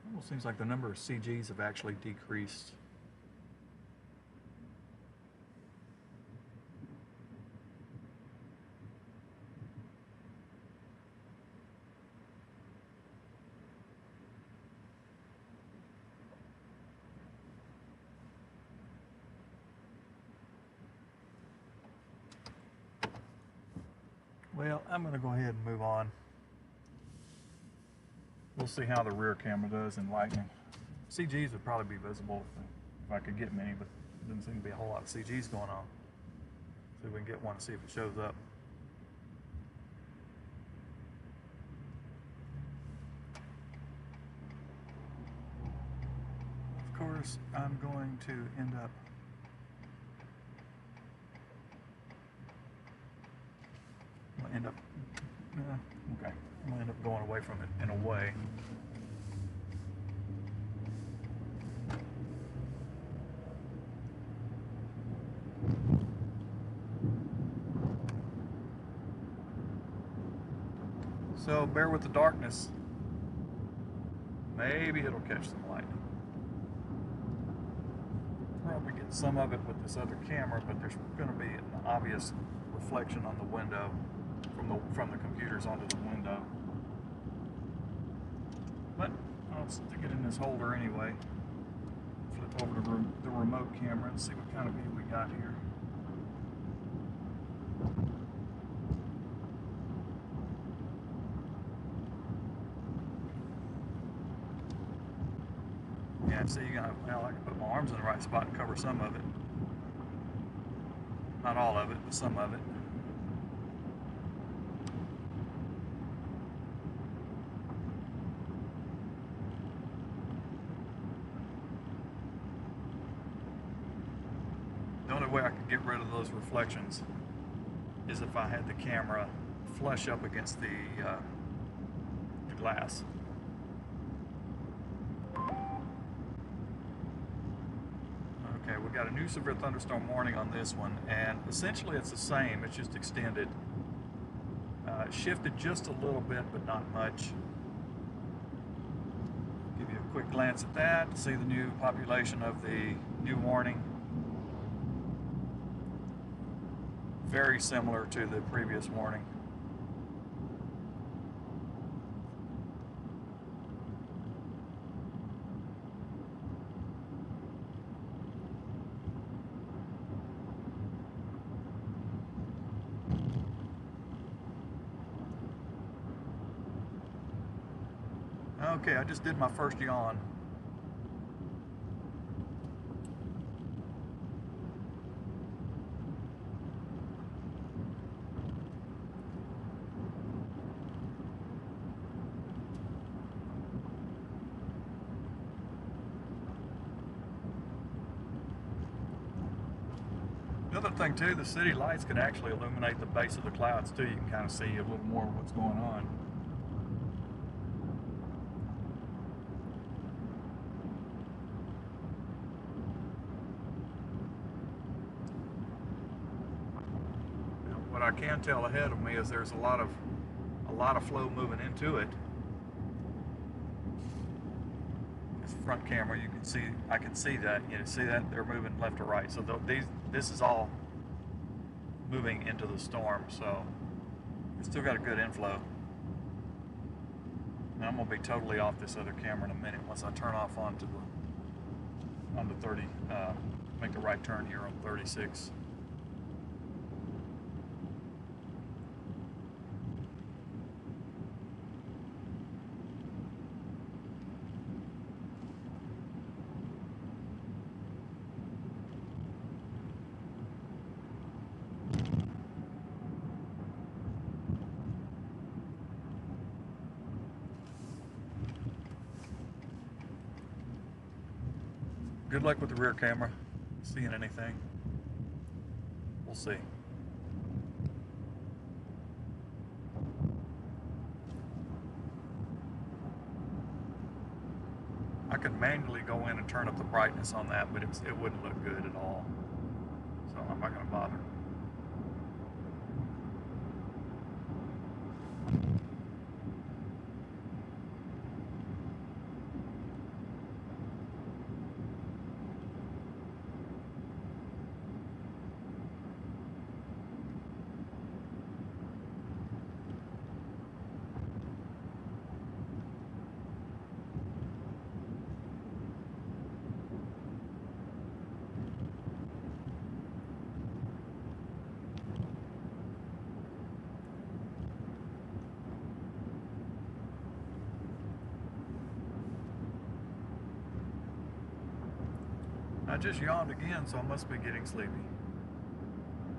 Almost seems like the number of CGs have actually decreased. Well, I'm going to go ahead and move on. We'll see how the rear camera does in Lightning. CGs would probably be visible if I could get many, but there doesn't seem to be a whole lot of CGs going on. See if we can get one and see if it shows up. Of course, I'm going to end up okay. I'm gonna end up going away from it in a way. So bear with the darkness. Maybe it'll catch some lightning. Probably get some of it with this other camera, but there's going to be an obvious reflection on the window from the computers onto the window. But I'll stick it in this holder anyway. Flip over to the remote camera and see what kind of view we got here. Yeah, see, well, I can put my arms in the right spot and cover some of it. Not all of it, but some of it. The only way I could get rid of those reflections is if I had the camera flush up against the glass. Okay, we got a new severe thunderstorm warning on this one, and essentially it's the same, it's just extended. It shifted just a little bit, but not much. Give you a quick glance at that to see the new population of the new warning. Very similar to the previous warning. Okay, I just did my first yawn. The other thing too, the city lights can actually illuminate the base of the clouds too. You can kind of see a little more of what's going on. What I can tell ahead of me is there's a lot of flow moving into it. This front camera, you can see, I can see that. You know, see that they're moving left to right. So this is all moving into the storm. So we still got a good inflow. Now I'm gonna be totally off this other camera in a minute once I turn off onto 30. Make the right turn here on 36. good luck with the rear camera. Seeing anything? We'll see. I could manually go in and turn up the brightness on that, but it wouldn't look good at all. So I'm not going to bother. I just yawned again, so I must be getting sleepy.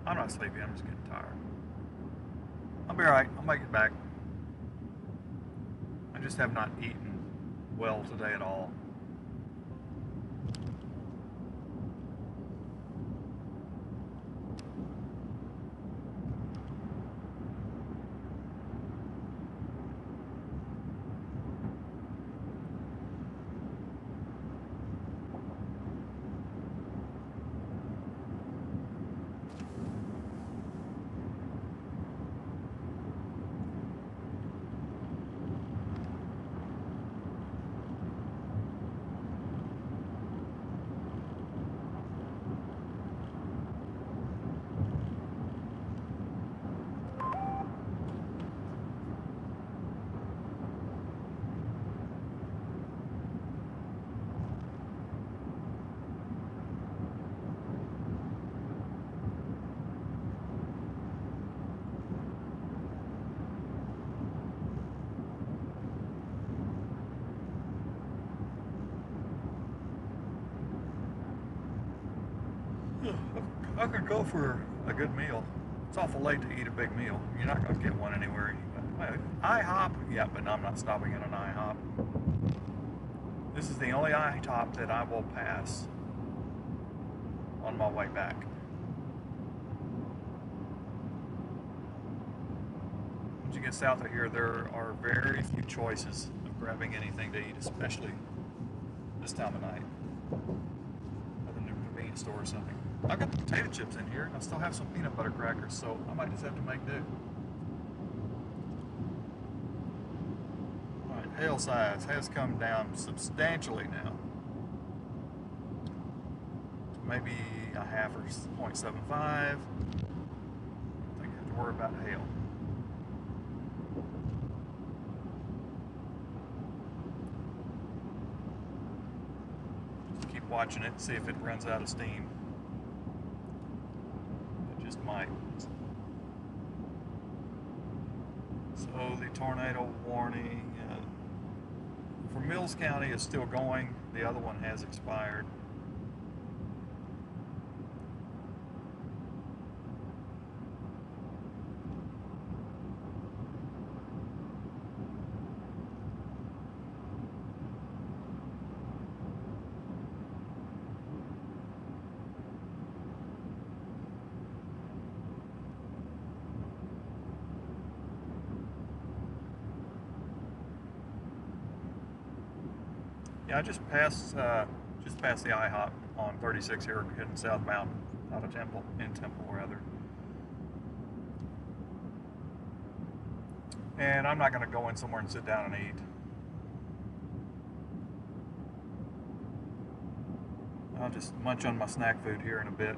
I'm not sleepy, I'm just getting tired. I'll be alright, I'll make it back. I just have not eaten well today at all. I could go for a good meal. It's awful late to eat a big meal. You're not going to get one anywhere. IHOP? Yeah, but I'm not stopping at an IHOP. This is the only IHOP that I will pass on my way back. Once you get south of here, there are very few choices of grabbing anything to eat, especially this time of night. Other than a convenience store or something. I've got the potato chips in here, and I still have some peanut butter crackers, so I might just have to make do. Alright, hail size has come down substantially now. To maybe a half or 0.75. I don't think I have to worry about hail. Just keep watching it, see if it runs out of steam. Might. So the tornado warning for Mills County is still going. The other one has expired. Yeah, I just passed the IHOP on 36 here, heading southbound out of Temple, in Temple rather. And I'm not going to go in somewhere and sit down and eat. I'll just munch on my snack food here in a bit.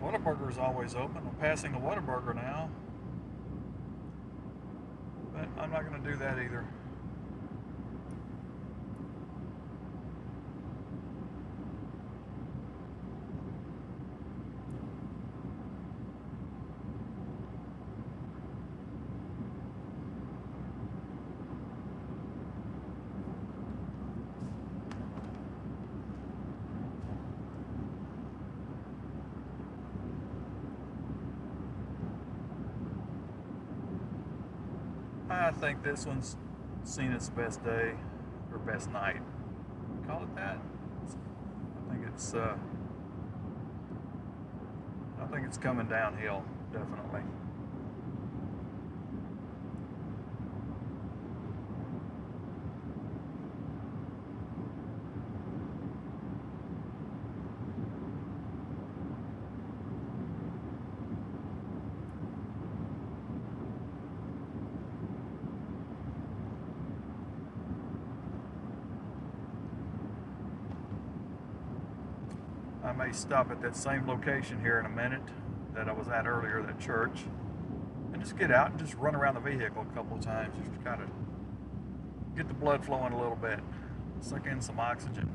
Whataburger is always open. I'm passing the Whataburger now. But I'm not going to do that either. I think this one's seen its best day or best night. Call it that. I think it's coming downhill, definitely. I may stop at that same location here in a minute that I was at earlier, that church, and just get out and just run around the vehicle a couple of times, just to kind of get the blood flowing a little bit, suck in some oxygen.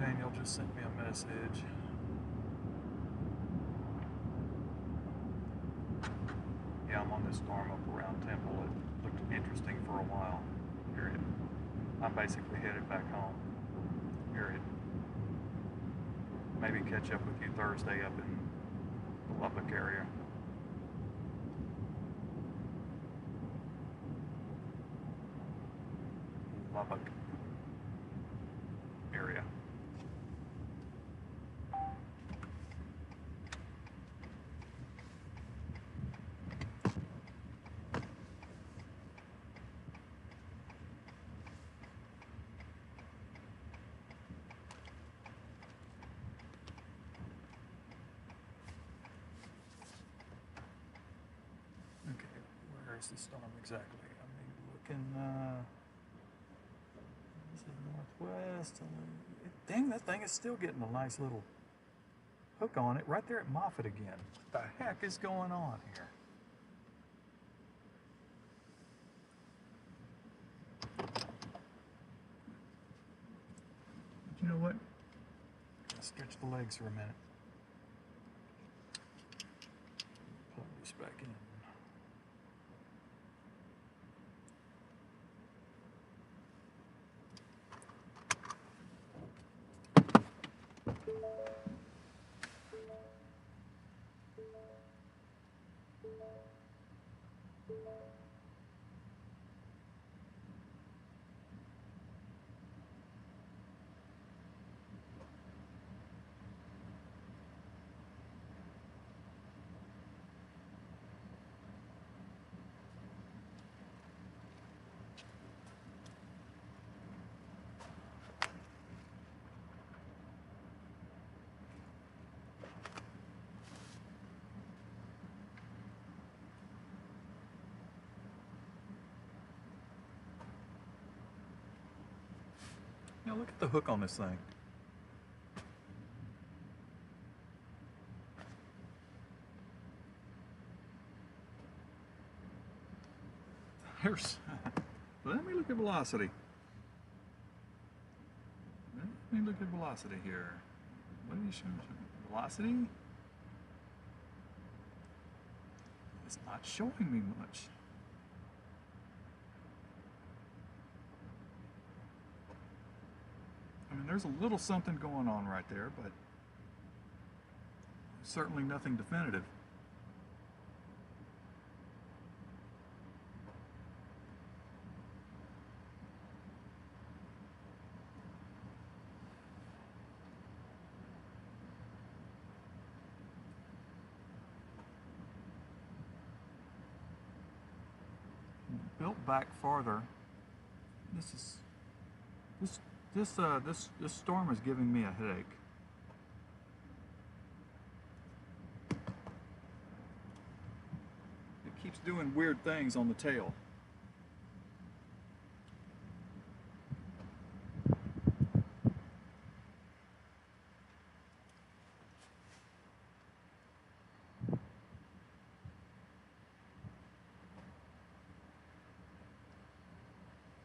Daniel just sent me a message. Yeah, I'm on this storm up around Temple. It looked interesting for a while. Period. I'm basically headed back home. Period. Maybe catch up with you Thursday up in the Lubbock area. Lubbock area. Okay, where is the storm exactly? I'm looking, is it northwest? Dang, that thing is still getting a nice little hook on it right there at Moffett again. What the heck is going on here? You know what? I'll stretch the legs for a minute. Plug this back in. Now look at the hook on this thing. There's, let me look at velocity. Let me look at velocity here. What are you showing? Velocity? It's not showing me much. I mean, there's a little something going on right there, but certainly nothing definitive. Built back farther. This This storm is giving me a headache. It keeps doing weird things on the tail.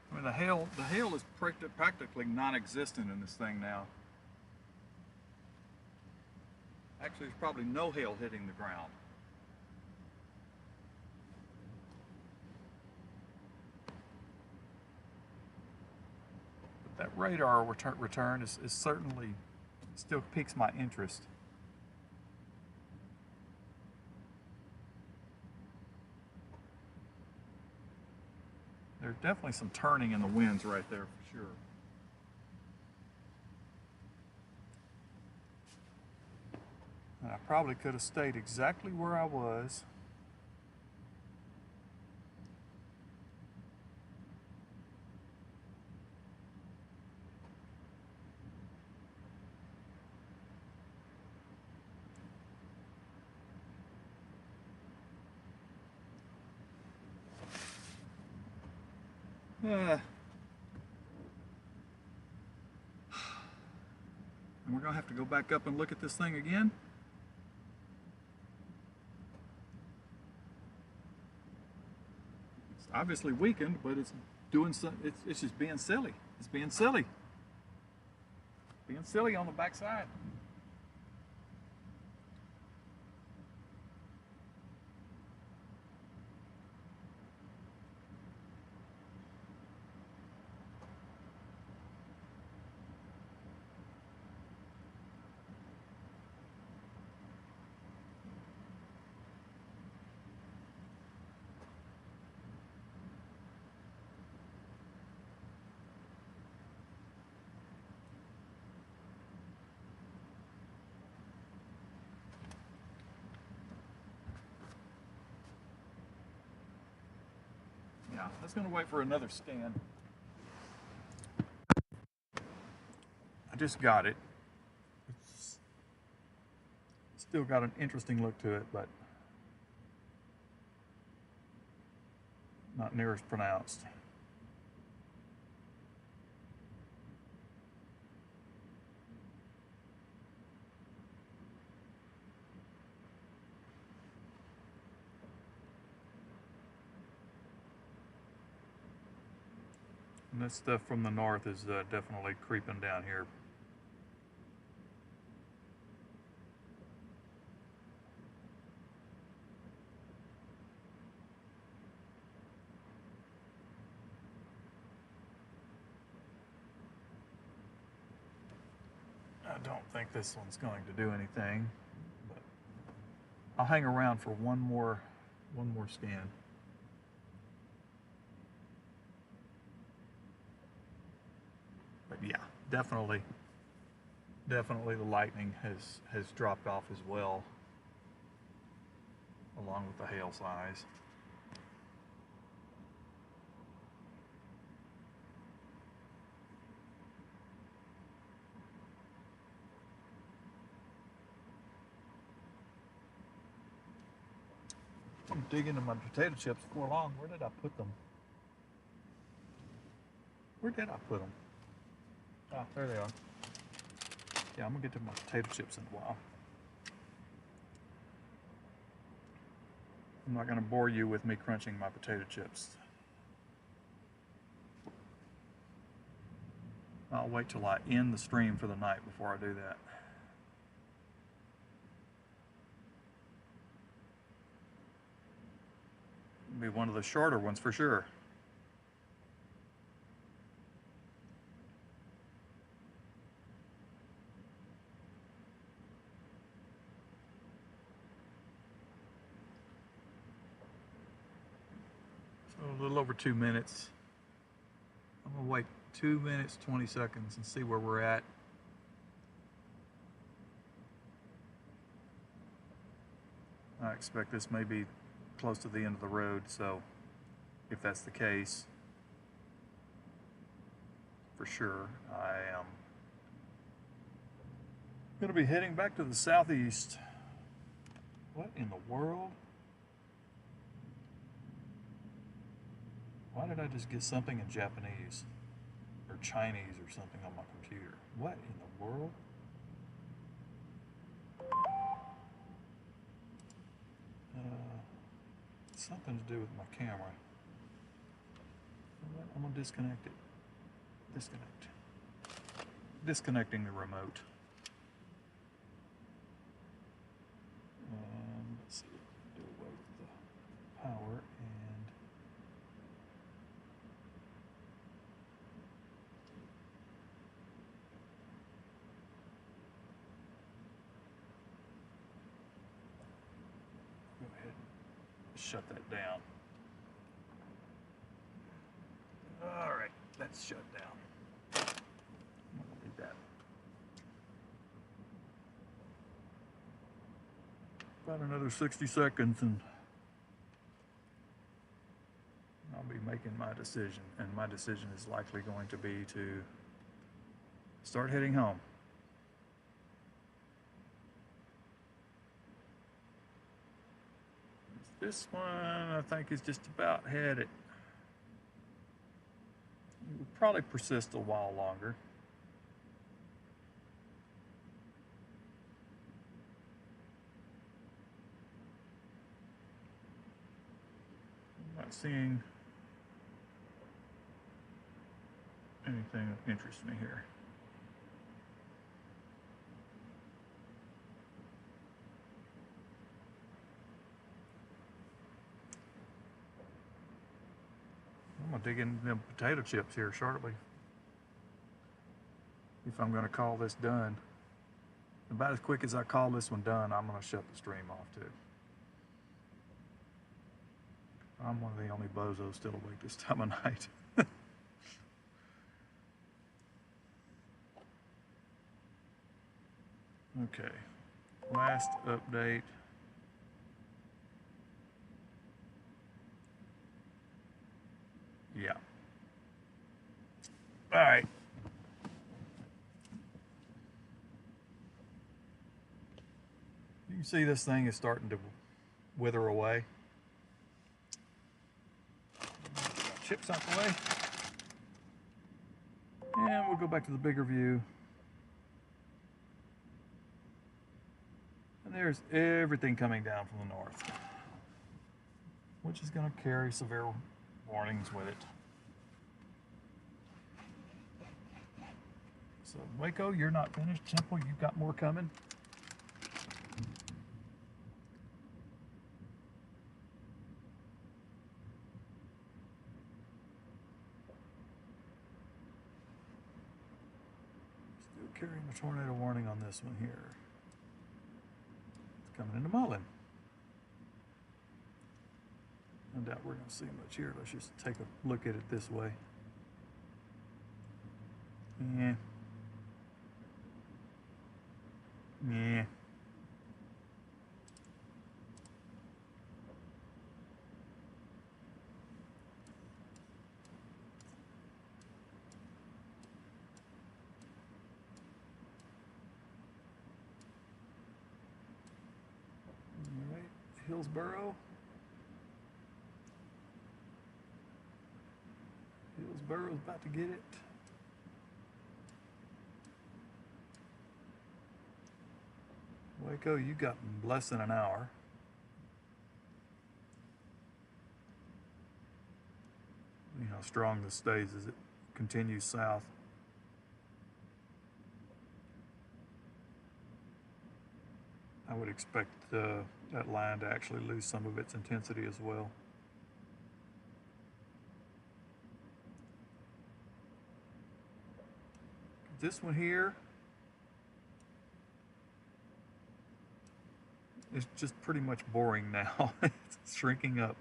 I mean, the hail is practically non-existent in this thing now. Actually, there's probably no hail hitting the ground. But that radar return is certainly still piques my interest. There's definitely some turning in the winds right there for sure. And I probably could have stayed exactly where I was. And we're gonna have to go back up and look at this thing again. It's obviously weakened, but it's doing some. It's just being silly. It's being silly. Being silly on the backside. Yeah, I was gonna wait for another scan. I just got it. It's still got an interesting look to it, but not near as pronounced. And this stuff from the north is definitely creeping down here. I don't think this one's going to do anything, but I'll hang around for one more scan. But yeah, definitely the lightning has dropped off as well, along with the hail size. I'm digging into my potato chips before long. Where did I put them? Where did I put them? Ah, there they are. Yeah, I'm gonna get to my potato chips in a while. I'm not gonna bore you with me crunching my potato chips. I'll wait till I end the stream for the night before I do that. It'll be one of the shorter ones for sure. So a little over 2 minutes. I'm gonna wait 2 minutes, 20 seconds and see where we're at. I expect this may be close to the end of the road, so if that's the case, for sure. I am going to be heading back to the southeast. What in the world? Why did I just get something in Japanese or Chinese or something on my computer? What in the world? Something to do with my camera. I'm gonna disconnect it. Disconnect. Disconnecting the remote. And let's see, do away with the power and go ahead and shut that down. All right, that's shut down. I'm gonna leave that. About another 60 seconds and I'll be making my decision, and my decision is likely going to be to start heading home. This one I think is just about headed. It will probably persist a while longer. I'm not seeing anything that interests me here. I'm gonna dig into them potato chips here shortly. If I'm gonna call this done. About as quick as I call this one done, I'm gonna shut the stream off too. I'm one of the only bozos still awake this time of night. Okay, last update. Yeah. All right. You can see this thing is starting to wither away. Chips out the way. And we'll go back to the bigger view. And there's everything coming down from the north, which is going to carry severe warnings with it. So Waco, you're not finished. Temple, you've got more coming. Still carrying the tornado warning on this one here. It's coming into Mullen. No doubt we're going to see much here. Let's just take a look at it this way. Yeah. Yeah. All right, Hillsboro. Hillsboro's about to get it. Waco, you got less than an hour. See how strong this stays as it continues south. I would expect that line to actually lose some of its intensity as well. This one here is just pretty much boring now. It's shrinking up.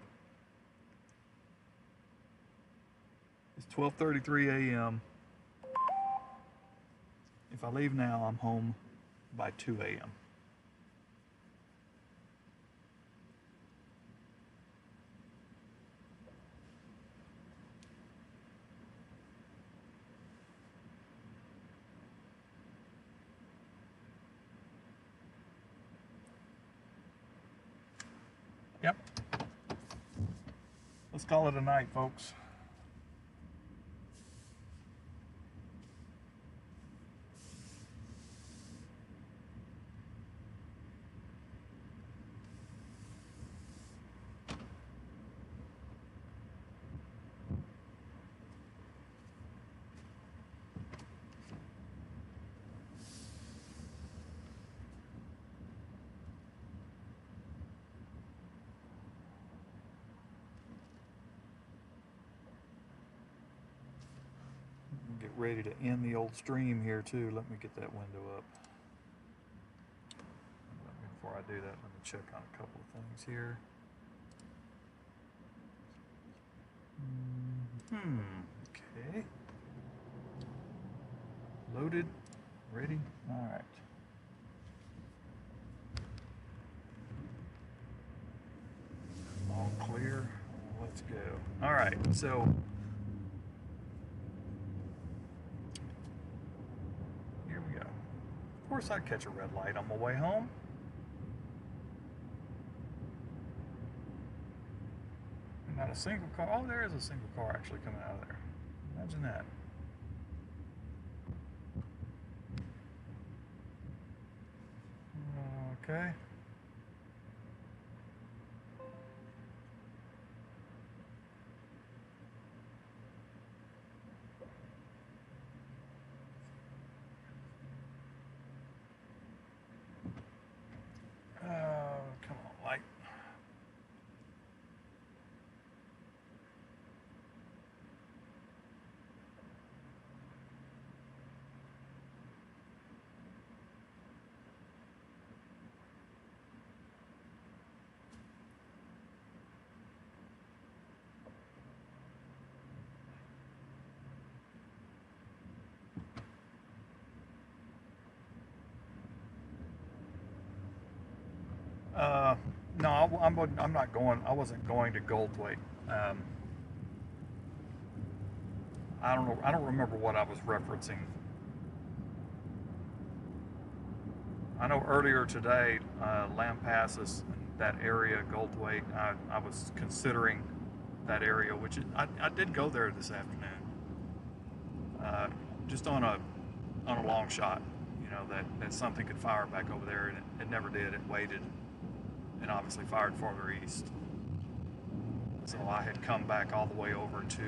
It's 12:33 a.m. If I leave now, I'm home by 2 a.m. Yep. Let's call it a night, folks. Get ready to end the old stream here too. Let me get that window up. Before I do that, let me check on a couple of things here. Okay. Loaded, ready. All right. All clear. Let's go. All right. So here we go. Of course, I'd catch a red light on my way home. Not a single car. Oh, there is a single car actually coming out of there. Imagine that. Okay. Come on, light. No, I'm not going. I wasn't going to Goldthwaite. I don't know. I don't remember what I was referencing. I know earlier today, Lampasas, that area, Goldthwaite. I was considering that area, which I did go there this afternoon, just on a long shot. You know that something could fire back over there, and it never did. It waited, and obviously fired farther east. So I had come back all the way over to,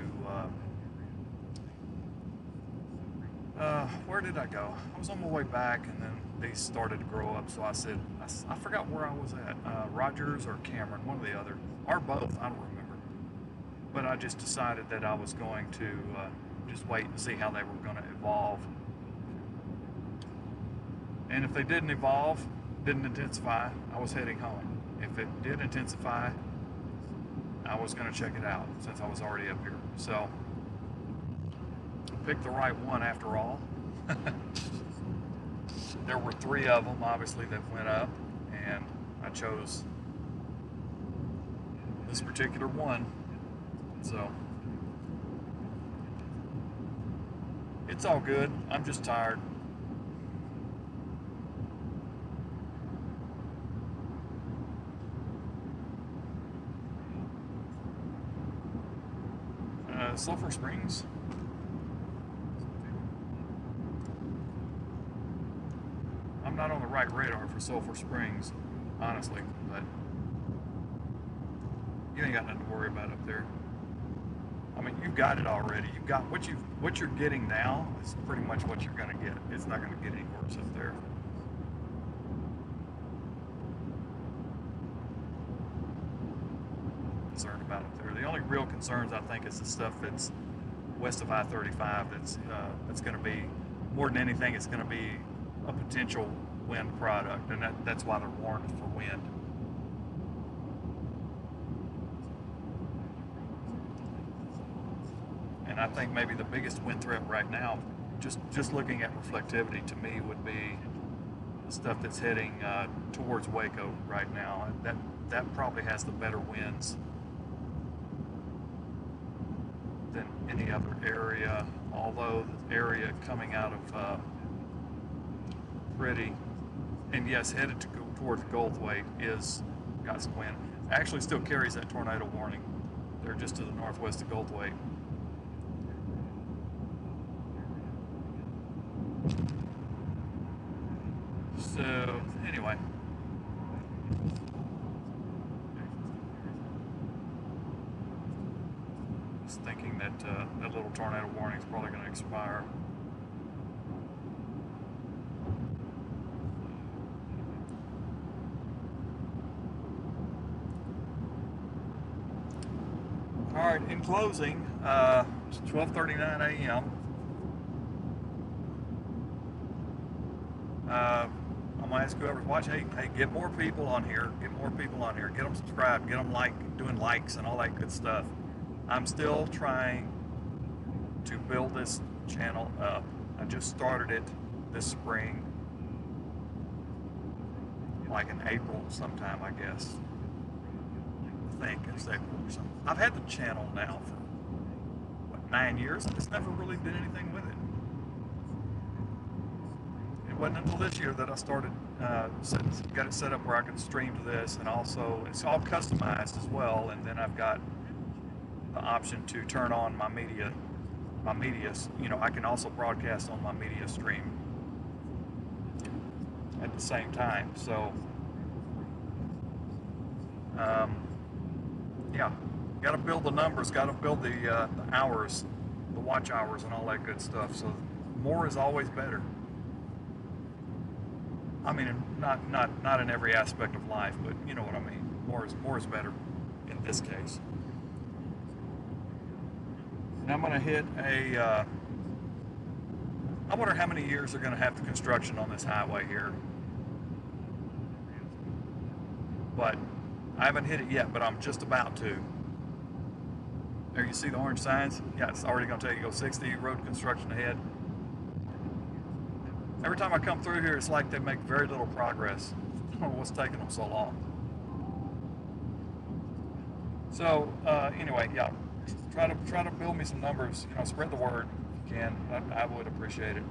where did I go? I was on my way back, and then these started to grow up, so I said, I forgot where I was at, Rogers or Cameron, one or the other, or both, I don't remember. But I just decided that I was going to just wait and see how they were going to evolve. And if they didn't evolve, didn't intensify, I was heading home. If it did intensify, I was going to check it out since I was already up here. So, picked the right one after all. There were 3 of them, obviously, that went up, and I chose this particular one. So, it's all good. I'm just tired. Sulphur Springs. I'm not on the right radar for Sulphur Springs, honestly, but you ain't got nothing to worry about up there. I mean, you've got it already. You've got what you're getting now is pretty much what you're going to get. It's not going to get any worse up there. Concerned about up there. The only real concerns, I think, is the stuff that's west of I-35. That's going to be, more than anything, it's going to be a potential wind product, and that's why they're warned for wind. And I think maybe the biggest wind threat right now, just looking at reflectivity, to me, would be the stuff that's heading towards Waco right now. That probably has the better winds than any other area, although the area coming out of Pretty, and yes, headed to go towards Goldthwaite, is got some wind. actually still carries that tornado warning. They're just to the northwest of Goldthwaite. So, anyway. Just thinking that that little tornado warning is probably going to expire. All right, in closing, it's 12:39 a.m. I'm gonna ask whoever's watching, hey, get more people on here. Get more people on here. Get them subscribed. Get them doing likes and all that good stuff. I'm still trying to build this channel up. I just started it this spring, like in April sometime, I guess. I think it's April or something. I've had the channel now for what, 9 years, and it's never really did anything with it. It wasn't until this year that I started, got it set up where I could stream to this, and also it's all customized as well. And then I've got the option to turn on my media. You know, I can also broadcast on my media stream at the same time. So, yeah, got to build the numbers, got to build the hours, the watch hours, and all that good stuff. So, more is always better. I mean, not in every aspect of life, but you know what I mean. More is better in this case. And I'm going to hit a. I wonder how many years they're going to have the construction on this highway here. But I haven't hit it yet, but I'm just about to. There you see the orange signs? Yeah, it's already going to tell you go 60, road construction ahead. Every time I come through here, it's like they make very little progress. I don't know what's taking them so long. So anyway, yeah, try to build me some numbers. You know, spread the word if you can. I would appreciate it.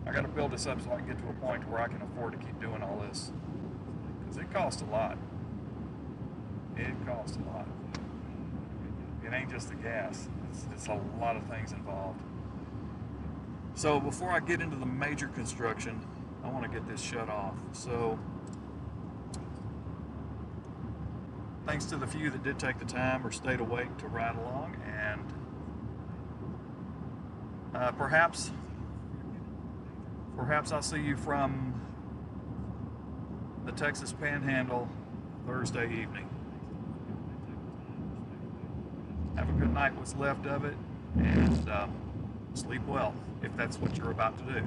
I got to build this up so I can get to a point where I can afford to keep doing all this, because it costs a lot. It costs a lot. It ain't just the gas. It's a lot of things involved. So before I get into the major construction, I want to get this shut off. So thanks to the few that did take the time or stayed awake to ride along, and perhaps I'll see you from the Texas Panhandle Thursday evening. Have a good night, what's left of it, and sleep well, if that's what you're about to do.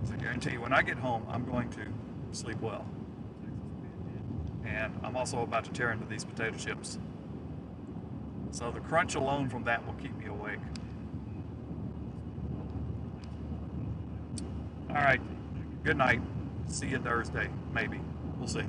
So I guarantee you, when I get home, I'm going to sleep well. And I'm also about to tear into these potato chips. So the crunch alone from that will keep me awake. All right, good night. See you Thursday, maybe. We'll see.